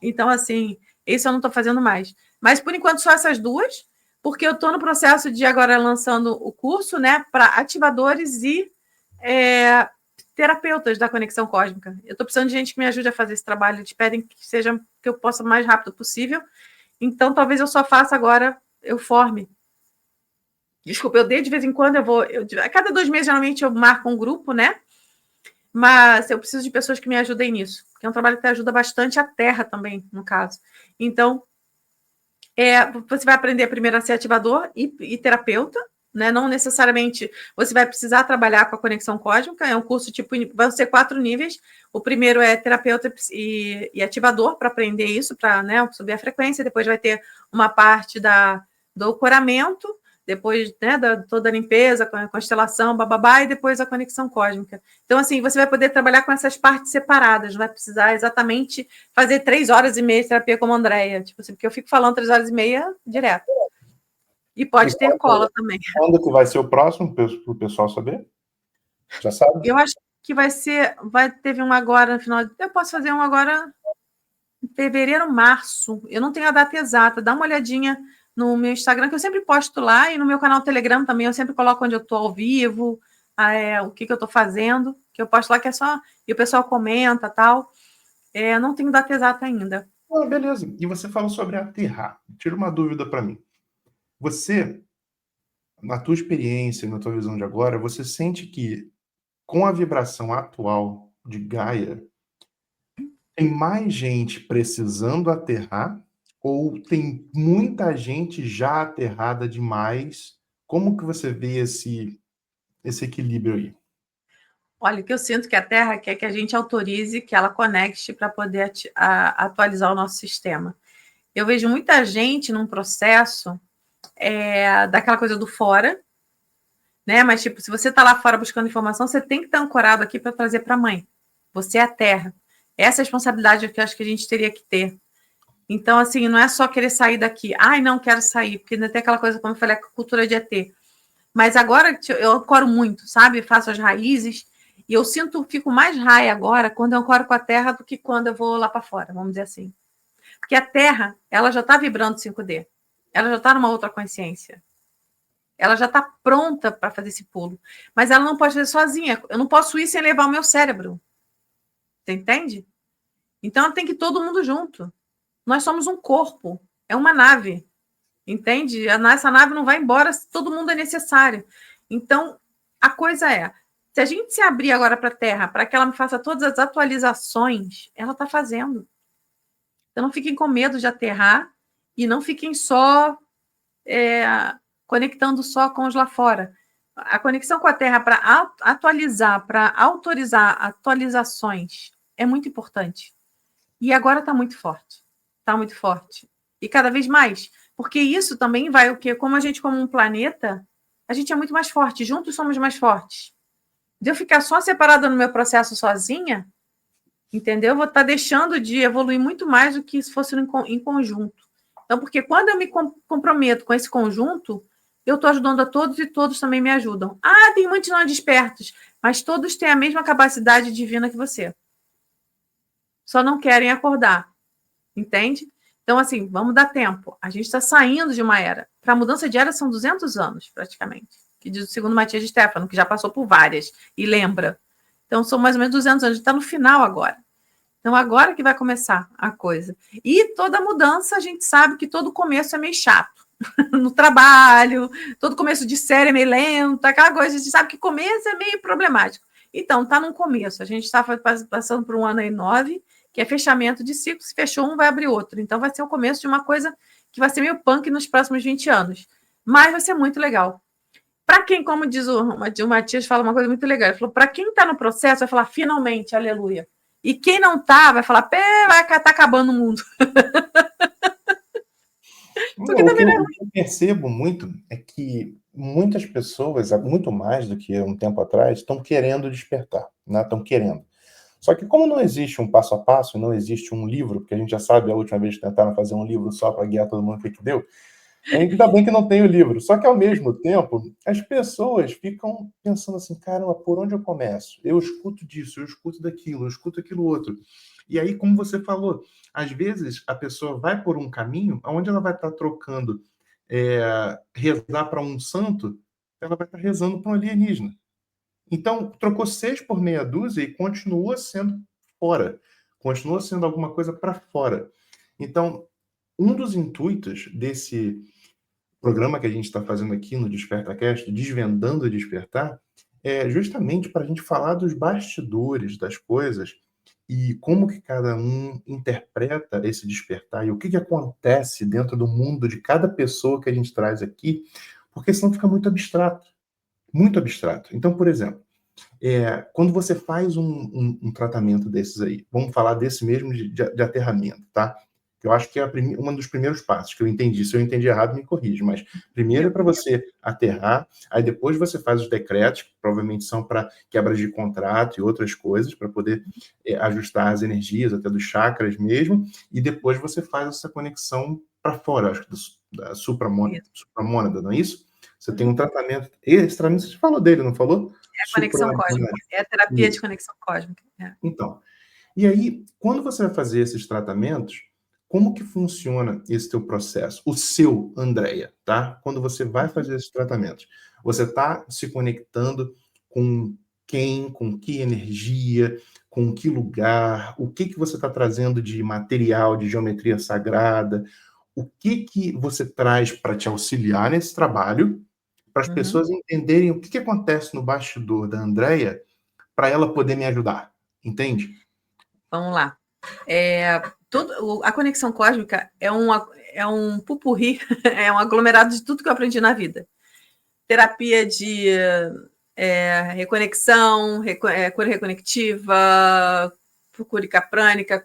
Então, assim, isso eu não estou fazendo mais. Mas, por enquanto, só essas duas, porque eu estou no processo de agora lançando o curso, né, para ativadores e terapeutas da conexão cósmica. Eu estou precisando de gente que me ajude a fazer esse trabalho. Eles pedem que eu possa o mais rápido possível. Então, talvez eu só faça agora, eu forme. Desculpa, eu dei de vez em quando, a cada 2 meses, geralmente, eu marco um grupo, né? Mas eu preciso de pessoas que me ajudem nisso, porque é um trabalho que ajuda bastante a Terra também, no caso. Então, você vai aprender primeiro a ser ativador e terapeuta, né? Não necessariamente você vai precisar trabalhar com a conexão cósmica, é um curso tipo, vão ser 4 níveis. O primeiro é terapeuta e ativador, para aprender isso, para, né, subir a frequência. Depois vai ter uma parte do ancoramento, depois, né, toda a limpeza, com a constelação, bababá, e depois a conexão cósmica. Então, assim, você vai poder trabalhar com essas partes separadas, não vai precisar exatamente fazer 3 horas e meia de terapia como a Andrea, tipo assim, porque eu fico falando 3 horas e meia direto. E pode ter cola também. Quando que vai ser o próximo, para o pessoal saber? Já sabe? Eu acho que teve um agora no final, eu posso fazer um agora em fevereiro, março, eu não tenho a data exata, dá uma olhadinha no meu Instagram, que eu sempre posto lá, e no meu canal Telegram também, eu sempre coloco onde eu estou ao vivo, o que eu estou fazendo, que eu posto lá, que é só, e o pessoal comenta, tal. Não tenho data exata ainda. Ah, beleza. E você falou sobre aterrar. Tira uma dúvida para mim. Você, na tua experiência, na tua visão de agora, você sente que com a vibração atual de Gaia, tem mais gente precisando aterrar ou tem muita gente já aterrada demais? Como que você vê esse equilíbrio aí? Olha, o que eu sinto que a Terra quer que a gente autorize que ela conecte para poder atualizar o nosso sistema. Eu vejo muita gente num processo daquela coisa do fora, né? Mas, tipo, se você está lá fora buscando informação, você tem que estar ancorado aqui para trazer para a mãe. Você é a Terra. Essa é a responsabilidade que eu acho que a gente teria que ter. Então, assim, não é só querer sair daqui. Ai, não quero sair, porque ainda tem aquela coisa, como eu falei, a cultura de ET. Mas agora eu ancoro muito, sabe? Faço as raízes. E eu fico mais raia agora quando eu ancoro com a Terra do que quando eu vou lá para fora, vamos dizer assim. Porque a Terra, ela já está vibrando 5D. Ela já está numa outra consciência. Ela já está pronta para fazer esse pulo. Mas ela não pode fazer sozinha. Eu não posso ir sem levar o meu cérebro. Você entende? Então tem que ir todo mundo junto. Nós somos um corpo. É uma nave. Entende? Essa nave não vai embora se todo mundo é necessário. Então, a coisa é, se a gente se abrir agora para a Terra, para que ela me faça todas as atualizações, ela está fazendo. Então, não fiquem com medo de aterrar e não fiquem só conectando só com os lá fora. A conexão com a Terra para atualizar, para autorizar atualizações é muito importante. E agora está muito forte. Está muito forte. E cada vez mais. Porque isso também vai o quê? Como a gente, como um planeta, a gente é muito mais forte. Juntos somos mais fortes. De eu ficar só separada no meu processo sozinha, entendeu? Eu vou estar deixando de evoluir muito mais do que se fosse em conjunto. Então, porque quando eu me comprometo com esse conjunto, eu estou ajudando a todos e todos também me ajudam. Ah, tem muitos não despertos, mas todos têm a mesma capacidade divina que você. Só não querem acordar. Entende? Então, assim, vamos dar tempo. A gente está saindo de uma era. Para a mudança de era são 200 anos, praticamente. Que diz o segundo Matias de Stefano, que já passou por várias e lembra. Então, são mais ou menos 200 anos. A gente está no final agora. Então, agora que vai começar a coisa. E toda mudança, a gente sabe que todo começo é meio chato. No trabalho, todo começo de série é meio lento, aquela coisa, a gente sabe que começo é meio problemático. Então, está no começo. A gente está passando por um ano aí 9, que é fechamento de ciclo. Se fechou um, vai abrir outro. Então, vai ser o começo de uma coisa que vai ser meio punk nos próximos 20 anos. Mas vai ser muito legal. Para quem, como diz o Matias, fala uma coisa muito legal. Ele falou: para quem está no processo, vai falar finalmente, aleluia. E quem não está, vai falar: vai estar acabando o mundo. Porque O também não é que eu percebo muito é que muitas pessoas, muito mais do que um tempo atrás, estão querendo despertar, né? Estão querendo. Só que como não existe um passo a passo, não existe um livro, porque a gente já sabe, a última vez que tentaram fazer um livro só para guiar todo mundo o que deu, ainda bem que não tem o livro. Só que, ao mesmo tempo, as pessoas ficam pensando assim, caramba, por onde eu começo? Eu escuto disso, eu escuto daquilo, eu escuto aquilo outro. E aí, como você falou, às vezes a pessoa vai por um caminho onde ela vai estar trocando rezar para um santo, ela vai estar rezando para um alienígena. Então, trocou 6 por meia dúzia e continua sendo fora. Continua sendo alguma coisa para fora. Então, um dos intuitos desse programa que a gente está fazendo aqui no DespertaCast, Desvendando o Despertar, é justamente para a gente falar dos bastidores das coisas e como que cada um interpreta esse despertar e o que que acontece dentro do mundo de cada pessoa que a gente traz aqui, porque senão fica muito abstrato. Muito abstrato. Então, por exemplo, quando você faz um tratamento desses aí, vamos falar desse mesmo de aterramento, tá? Eu acho que é um dos primeiros passos que eu entendi. Se eu entendi errado, me corrige. Mas primeiro é para você aterrar, aí depois você faz os decretos, que provavelmente são para quebra de contrato e outras coisas, para poder ajustar as energias, até dos chakras mesmo, e depois você faz essa conexão para fora, acho que da supramônada, não é isso? Você tem um tratamento. Esse tratamento, você falou dele, não falou? É a conexão cósmica, é a terapia de conexão cósmica. Então, e aí, quando você vai fazer esses tratamentos, como que funciona esse teu processo? O seu, Andréia, tá? Quando você vai fazer esses tratamentos, você está se conectando com quem, com que energia, com que lugar, o que você está trazendo de material, de geometria sagrada, o que você traz para te auxiliar nesse trabalho, para as pessoas entenderem o que acontece no bastidor da Andréia, para ela poder me ajudar, entende? Vamos lá. A conexão cósmica é um pupurri, é um aglomerado de tudo que eu aprendi na vida. Terapia de reconexão, cura reconectiva, cura prânica,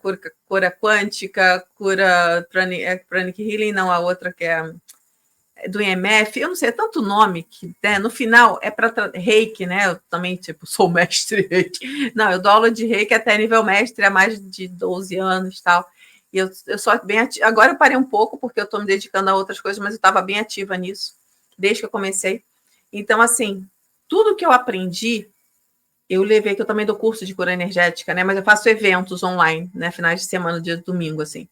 cura quântica, cura pranic healing, não, a outra que é do IMF, eu não sei, é tanto nome que, né, no final é para reiki, né? Eu também, tipo, sou mestre reiki. Não, eu dou aula de reiki até nível mestre há mais de 12 anos e tal. E eu sou bem ativa. Agora eu parei um pouco, porque eu estou me dedicando a outras coisas, mas eu estava bem ativa nisso, desde que eu comecei. Então, assim, tudo que eu aprendi, eu levei, que eu também dou curso de cura energética, né? Mas eu faço eventos online, né? Finais de semana, dia de domingo, assim.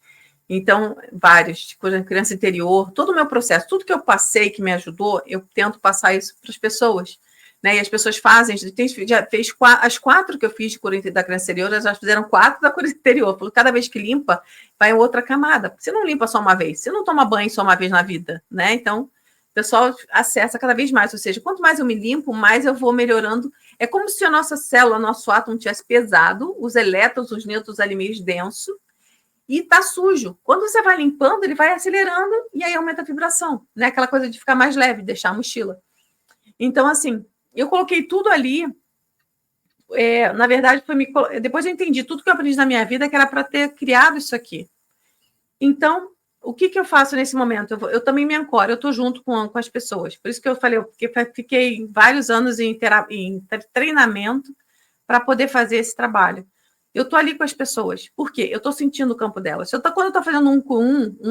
Então, vários, de criança interior, todo o meu processo, tudo que eu passei que me ajudou, eu tento passar isso para as pessoas. Né? E as pessoas fazem, já fez as 4 que eu fiz de cura da criança interior, elas já fizeram 4 da cura interior. Cada vez que limpa, vai outra camada. Você não limpa só uma vez, você não toma banho só uma vez na vida, né? Então, o pessoal acessa cada vez mais, ou seja, quanto mais eu me limpo, mais eu vou melhorando. É como se a nossa célula, nosso átomo tivesse pesado, os elétrons, os nêutrons ali meio denso, e tá sujo. Quando você vai limpando, ele vai acelerando e aí aumenta a vibração, né? Aquela coisa de ficar mais leve, deixar a mochila. Então, assim, eu coloquei tudo ali. Na verdade, depois eu entendi tudo que eu aprendi na minha vida que era para ter criado isso aqui. Então, o que eu faço nesse momento? Eu também me ancoro, eu estou junto com as pessoas. Por isso que eu falei, eu fiquei vários anos em treinamento para poder fazer esse trabalho. Eu estou ali com as pessoas. Por quê? Eu estou sentindo o campo delas. Quando eu estou fazendo um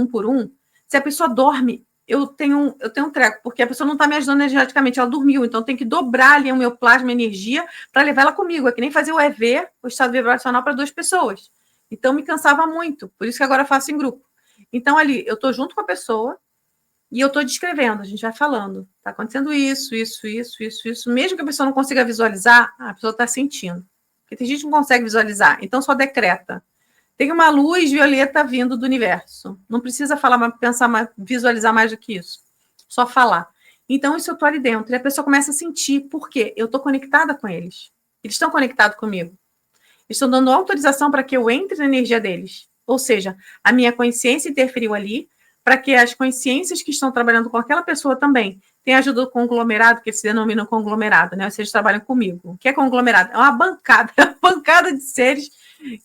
por um, se a pessoa dorme, eu tenho um treco, porque a pessoa não está me ajudando energeticamente, ela dormiu, então eu tenho que dobrar ali o meu plasma energia para levar ela comigo. É que nem fazer o EV, o estado vibracional, para 2 pessoas. Então me cansava muito, por isso que agora eu faço em grupo. Então ali, eu estou junto com a pessoa e eu estou descrevendo, a gente vai falando. Está acontecendo isso, mesmo que a pessoa não consiga visualizar, a pessoa está sentindo. Porque tem gente que não consegue visualizar, então só decreta. Tem uma luz violeta vindo do universo. Não precisa falar, pensar mais, visualizar mais do que isso. Só falar. Então, isso eu estou ali dentro. E a pessoa começa a sentir. Por quê? Eu estou conectada com eles. Eles estão conectados comigo. Eles estão dando autorização para que eu entre na energia deles. Ou seja, a minha consciência interferiu ali para que as consciências que estão trabalhando com aquela pessoa também tem ajuda do conglomerado, que se denomina conglomerado, né? Vocês trabalham comigo. O que é conglomerado? É uma bancada de seres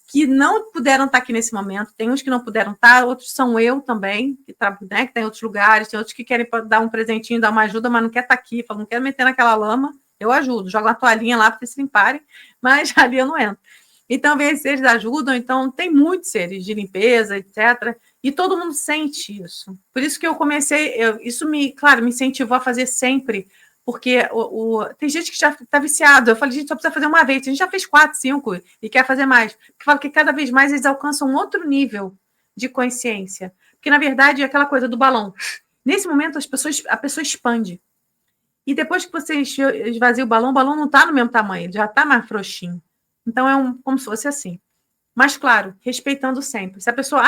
que não puderam estar aqui nesse momento. Tem uns que não puderam estar, outros são eu também, que tem outros lugares, tem outros que querem dar um presentinho, dar uma ajuda, mas não quer estar aqui, não quer meter naquela lama. Eu ajudo, jogo uma toalhinha lá para vocês se limparem, mas ali eu não entro. Então, vem seres ajudam, então tem muitos seres de limpeza, etc., e todo mundo sente isso. Por isso que eu comecei, isso me incentivou a fazer sempre, porque tem gente que já está viciado. Eu falei, gente, só precisa fazer uma vez. A gente já fez 4, 5 e quer fazer mais. Porque falo que cada vez mais eles alcançam um outro nível de consciência. Porque, na verdade, é aquela coisa do balão. Nesse momento, a pessoa expande. E depois que você esvazia o balão não está no mesmo tamanho, ele já está mais frouxinho. Então, como se fosse assim. Mas, claro, respeitando sempre. Se a pessoa,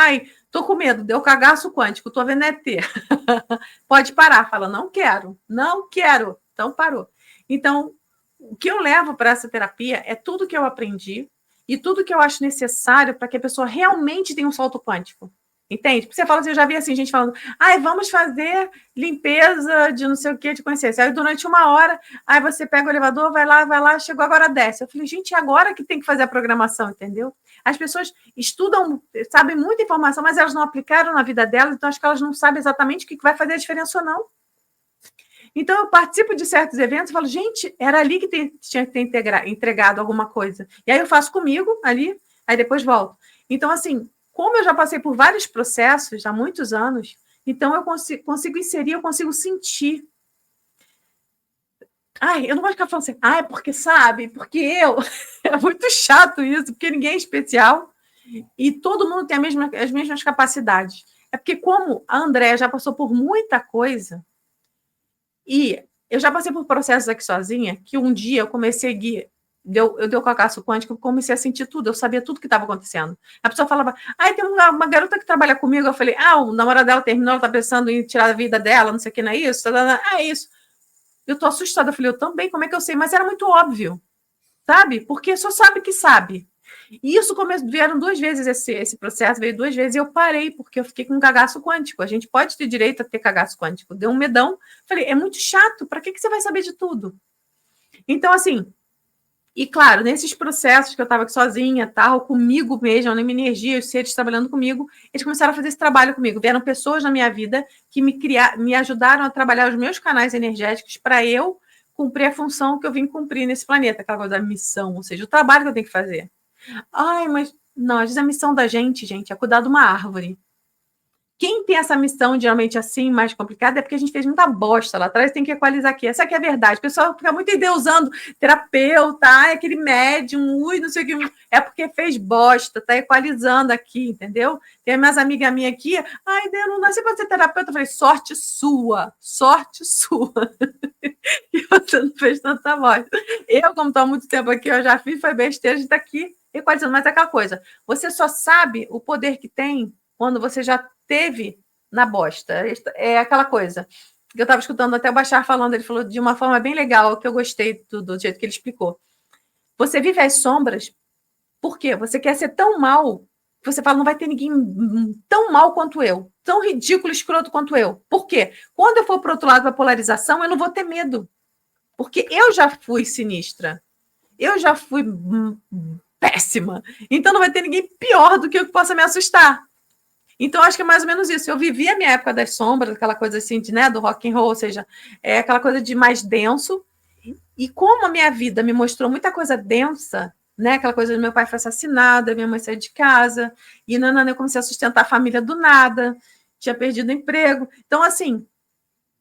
tô com medo, deu cagaço quântico, tô vendo ET. Pode parar, fala, não quero. Então, parou. Então, o que eu levo para essa terapia é tudo que eu aprendi e tudo que eu acho necessário para que a pessoa realmente tenha um salto quântico. Entende? Porque você fala assim, eu já vi assim, gente falando, vamos fazer limpeza de não sei o que, de consciência. Aí durante 1 hora, você pega o elevador, vai lá, chegou, agora desce. Eu falei, gente, agora que tem que fazer a programação, entendeu? As pessoas estudam, sabem muita informação, mas elas não aplicaram na vida delas, então acho que elas não sabem exatamente o que vai fazer a diferença ou não. Então eu participo de certos eventos e falo, gente, era ali que tinha que ter entregado alguma coisa. E aí eu faço comigo ali, aí depois volto. Então, assim, como eu já passei por vários processos há muitos anos, então eu consigo inserir, eu consigo sentir. Eu não vou ficar falando assim, porque sabe, porque eu... É muito chato isso, porque ninguém é especial e todo mundo tem as mesmas capacidades. É porque como a Andréia já passou por muita coisa e eu já passei por processos aqui sozinha, que um dia eu comecei a guiar, eu dei o cagaço quântico, eu comecei a sentir tudo, eu sabia tudo que estava acontecendo. A pessoa falava, tem uma garota que trabalha comigo, eu falei, o namorado dela terminou, ela tá pensando em tirar a vida dela, não sei o que, não é isso? É isso. Eu tô assustada, eu falei, eu também, como é que eu sei? Mas era muito óbvio, sabe? Porque só sabe que sabe. E isso vieram 2 vezes esse processo, veio 2 vezes e eu parei, porque eu fiquei com um cagaço quântico. A gente pode ter direito a ter cagaço quântico. Deu um medão. Falei, é muito chato, para que você vai saber de tudo? Então, assim, e claro, nesses processos que eu estava aqui sozinha, tal, comigo mesma, na minha energia, os seres trabalhando comigo, eles começaram a fazer esse trabalho comigo. Vieram pessoas na minha vida que me ajudaram a trabalhar os meus canais energéticos para eu cumprir a função que eu vim cumprir nesse planeta, aquela coisa da missão, ou seja, o trabalho que eu tenho que fazer. Mas não, às vezes a missão da gente, é cuidar de uma árvore. Quem tem essa missão, geralmente assim, mais complicada, é porque a gente fez muita bosta lá atrás, tem que equalizar aqui. Essa aqui é a verdade. O pessoal fica muito endeusando terapeuta, aquele médium, não sei o que. É porque fez bosta, tá equalizando aqui, entendeu? Tem minhas amigas minhas aqui, Deus, não nasci para ser terapeuta. Eu falei, sorte sua. E você não fez tanta bosta. Eu, como estou há muito tempo aqui, eu já fiz, foi besteira, a gente tá aqui equalizando. Mas é aquela coisa, você só sabe o poder que tem quando você já teve na bosta. É aquela coisa que eu estava escutando até o Bashar falando, ele falou de uma forma bem legal, que eu gostei do jeito que ele explicou. Você vive as sombras, por quê? Você quer ser tão mal, você fala, não vai ter ninguém tão mal quanto eu, tão ridículo, escroto quanto eu. Por quê? Quando eu for para o outro lado da polarização, eu não vou ter medo, porque eu já fui sinistra, eu já fui péssima, então não vai ter ninguém pior do que eu que possa me assustar. Então, acho que é mais ou menos isso. Eu vivi a minha época das sombras, aquela coisa assim, do rock and roll, ou seja, aquela coisa de mais denso. E como a minha vida me mostrou muita coisa densa, aquela coisa de meu pai foi assassinado, minha mãe saiu de casa, e eu comecei a sustentar a família do nada, tinha perdido o emprego. Então, assim,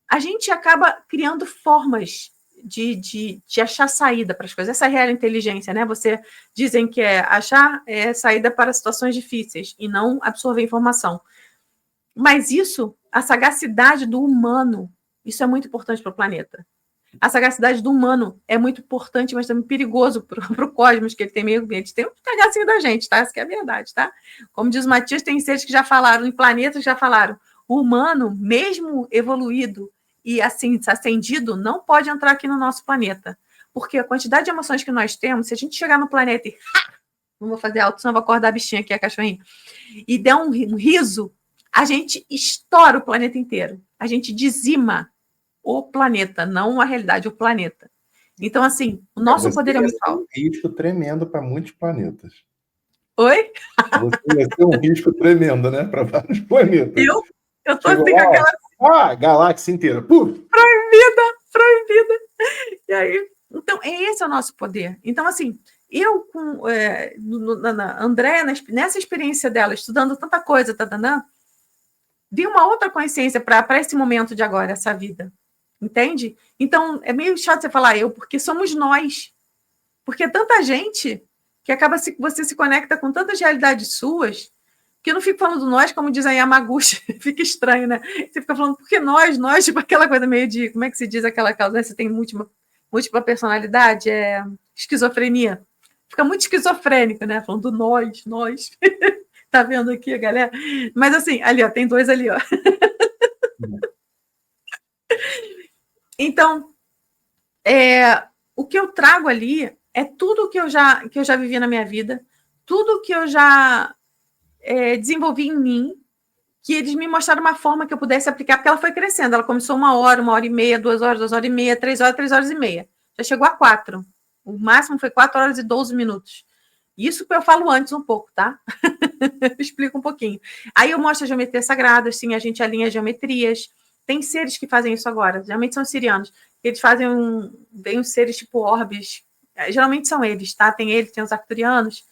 a gente acaba criando formas de achar saída para as coisas. Essa é a real inteligência, Você dizem que é achar saída para situações difíceis e não absorver informação. Mas isso, a sagacidade do humano, isso é muito importante para o planeta. A sagacidade do humano é muito importante, mas também perigoso para o cosmos, que ele tem meio ambiente. Tem um cagacinho da gente, tá? Essa que é a verdade, tá? Como diz o Matias, tem seres que já falaram, em planetas que já falaram. O humano, mesmo evoluído e assim, ascendido, não pode entrar aqui no nosso planeta. Porque a quantidade de emoções que nós temos, se a gente chegar no planeta e... Não vou fazer alto, senão vou acordar a bichinha aqui, a cachorrinha. E der um riso, a gente estoura o planeta inteiro. A gente dizima o planeta, não a realidade, o planeta. Então, assim, o nosso poder é muito alto. Um risco tremendo para muitos planetas. Oi? Você vai ter um risco tremendo, para vários planetas. Eu tô assim com aquela... galáxia inteira. Proibida. E aí, então, esse é o nosso poder. Então, assim, eu com André, nessa experiência dela, estudando tanta coisa, dei uma outra consciência para esse momento de agora, essa vida. Entende? Então, é meio chato você falar porque somos nós. Porque é tanta gente que acaba você se conecta com tantas realidades suas, que eu não fico falando nós, como diz a Yamaguchi, fica estranho, Você fica falando, porque nós, tipo aquela coisa meio de, como é que se diz aquela causa, Você tem múltipla personalidade, esquizofrenia. Fica muito esquizofrênico, Falando nós. Tá vendo aqui, galera? Mas assim, ali, ó, tem 2 ali, ó. Então, o que eu trago ali é tudo que eu já vivi na minha vida, tudo que eu já desenvolvi em mim, que eles me mostraram uma forma que eu pudesse aplicar, porque ela foi crescendo. Ela começou 1 hora, 1h30, 2 horas, 2h30, 3 horas, 3h30. Já chegou a 4. O máximo foi 4 horas e 12 minutos. Isso que eu falo antes um pouco, tá? Eu explico um pouquinho. Aí eu mostro a geometria sagrada, assim, a gente alinha geometrias. Tem seres que fazem isso agora, geralmente são sirianos. Eles fazem vem uns seres tipo orbes, geralmente são eles, tá? Tem os arcturianos,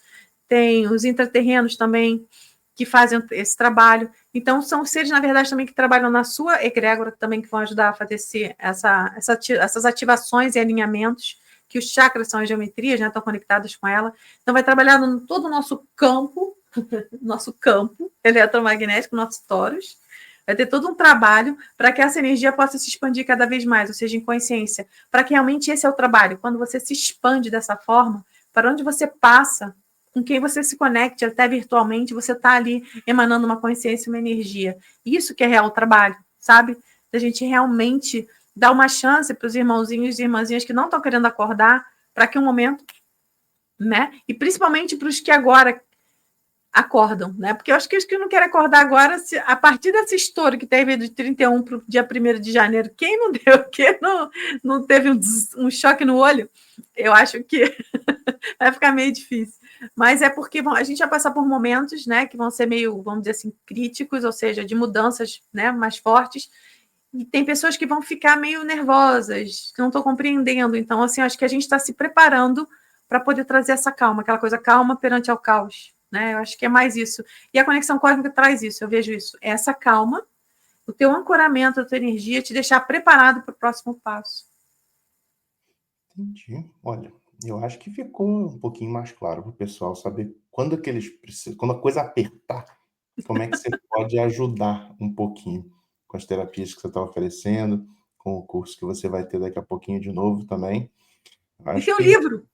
tem os intraterrenos também, que fazem esse trabalho. Então, são seres, na verdade, também que trabalham na sua egrégora, também que vão ajudar a fazer essas ativações e alinhamentos, que os chakras são as geometrias, estão conectadas com ela. Então, vai trabalhar todo o nosso campo eletromagnético, nosso torus, vai ter todo um trabalho para que essa energia possa se expandir cada vez mais, ou seja, em consciência, para que realmente esse é o trabalho. Quando você se expande dessa forma, para onde você passa, com quem você se conecte, até virtualmente, você está ali emanando uma consciência, uma energia. Isso que é real trabalho, sabe? Da gente realmente dar uma chance para os irmãozinhos e irmãzinhas que não estão querendo acordar, para que um momento, né? E principalmente para os que agora acordam, né? Porque eu acho que os que não querem acordar agora, a partir desse estouro que teve de 31 para o dia 1º de janeiro, quem não deu, quem não teve um choque no olho, eu acho que vai ficar meio difícil. Mas é porque a gente vai passar por momentos, né, que vão ser meio, vamos dizer assim, críticos, ou seja, de mudanças, né, mais fortes. E tem pessoas que vão ficar meio nervosas, que não estão compreendendo. Então, assim, acho que a gente está se preparando para poder trazer essa calma, aquela coisa calma perante ao caos, né? Eu acho que é mais isso. E a conexão cósmica traz isso, eu vejo isso. É essa calma, o teu ancoramento, a tua energia, te deixar preparado para o próximo passo. Entendi. Olha, eu acho que ficou um pouquinho mais claro para o pessoal saber quando que eles precisam, quando a coisa apertar, como é que você pode ajudar um pouquinho com as terapias que você está oferecendo, com o curso que você vai ter daqui a pouquinho de novo também. E Acho tem um que. livro.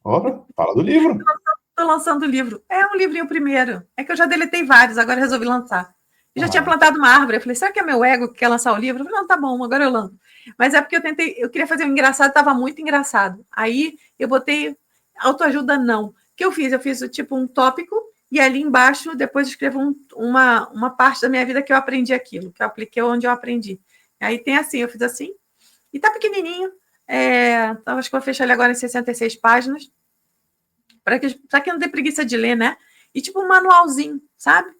Ora, fala do livro. Estou lançando o livro. É um livrinho primeiro. É que eu já deletei vários, agora resolvi lançar. Eu já tinha plantado uma árvore. Eu falei, será que é meu ego que quer lançar o livro? Eu falei, não, tá bom, agora eu lanço. Mas é porque eu queria fazer um engraçado, estava muito engraçado. Aí eu botei autoajuda não. O que eu fiz? Eu fiz tipo um tópico e ali embaixo depois escrevo uma parte da minha vida que eu aprendi aquilo, que eu apliquei onde eu aprendi. Aí tem assim, eu fiz assim, e tá pequenininho. Acho que vou fechar ele agora em 66 páginas. Para que não dê preguiça de ler, né? E tipo um manualzinho, sabe?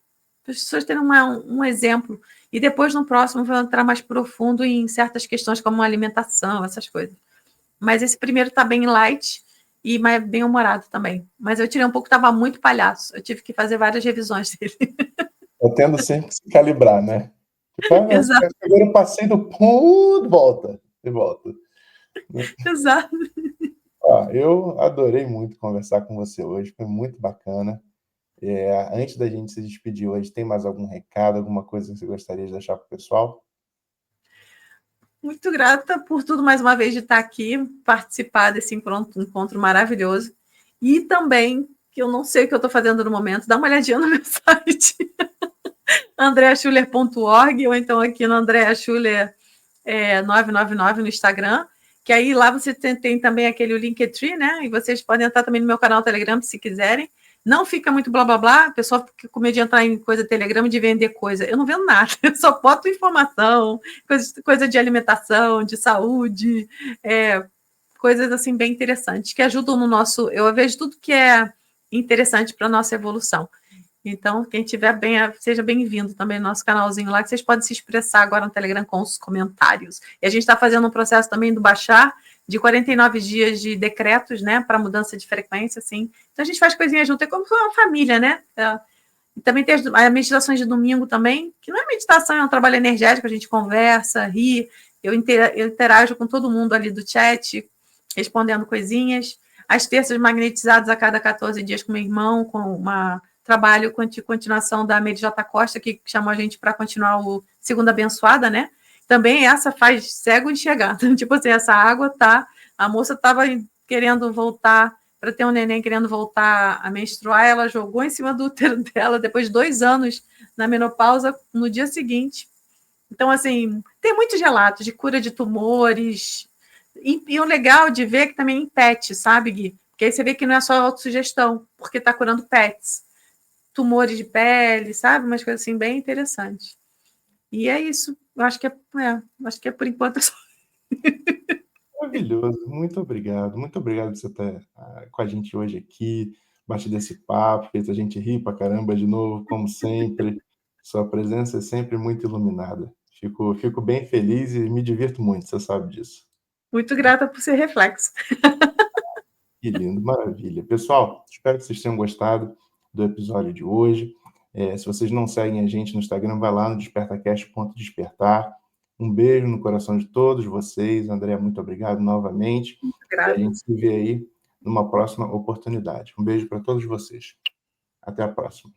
Para as pessoas terem um exemplo. E depois, no próximo, vou entrar mais profundo em certas questões como alimentação, essas coisas. Mas esse primeiro está bem light e bem humorado também. Mas eu tirei um pouco, estava muito palhaço. Eu tive que fazer várias revisões dele. Tá tendo sempre que se calibrar, né? Tipo, Exato. agora eu passei do ponto, volta, e volta. Exato. Eu adorei muito conversar com você hoje, foi muito bacana. Antes da gente se despedir hoje, tem mais algum recado, alguma coisa que você gostaria de deixar para o pessoal? Muito grata por tudo, mais uma vez, de estar aqui, participar desse encontro maravilhoso. E também, que eu não sei o que eu estou fazendo no momento, dá uma olhadinha no meu site, andreaschuller.org, ou então aqui no Andrea Schuller 999 no Instagram, que aí lá você tem também aquele Linktree, né? E vocês podem entrar também no meu canal Telegram, se quiserem. Não fica muito blá blá blá, o pessoal fica com medo de entrar em coisa Telegram de vender coisa. Eu não vendo nada, eu só boto informação, coisa de alimentação, de saúde, coisas assim bem interessantes, que ajudam no nosso. Eu vejo tudo que é interessante para a nossa evolução. Então, quem tiver bem, seja bem-vindo também no nosso canalzinho lá, que vocês podem se expressar agora no Telegram com os comentários. E a gente está fazendo um processo também do baixar de 49 dias de decretos, né, para mudança de frequência, assim. Então, a gente faz coisinhas junto, é como uma família, né? E também tem as meditações de domingo também, que não é meditação, é um trabalho energético, a gente conversa, ri, eu interajo com todo mundo ali do chat, respondendo coisinhas. As terças magnetizadas a cada 14 dias com meu irmão, com uma trabalho de continuação da Mary J. Costa, que chamou a gente para continuar o Segunda Abençoada, né? Também essa faz cego enxergar. Tipo assim, essa água tá. A moça estava querendo voltar, para ter um neném querendo voltar a menstruar, ela jogou em cima do útero dela, depois de 2 anos na menopausa, no dia seguinte. Então, assim, tem muitos relatos de cura de tumores. E o legal de ver é que também em pet, sabe, Gui? Porque aí você vê que não é só autossugestão, porque está curando pets tumores de pele, sabe? Umas coisas assim bem interessantes. E é isso. Eu acho que acho que por enquanto é só. Maravilhoso, muito obrigado. Muito obrigado por você estar com a gente hoje aqui, batido esse papo, fez a gente rir pra caramba de novo, como sempre. Sua presença é sempre muito iluminada. Fico bem feliz e me divirto muito, você sabe disso. Muito grata por ser reflexo. Que lindo, maravilha. Pessoal, espero que vocês tenham gostado do episódio de hoje. Se vocês não seguem a gente no Instagram, vai lá no despertacast.despertar. Um beijo no coração de todos vocês. André, muito obrigado novamente. Muito E a grata. gente se vê aí numa próxima oportunidade. Um beijo para todos vocês. Até a próxima.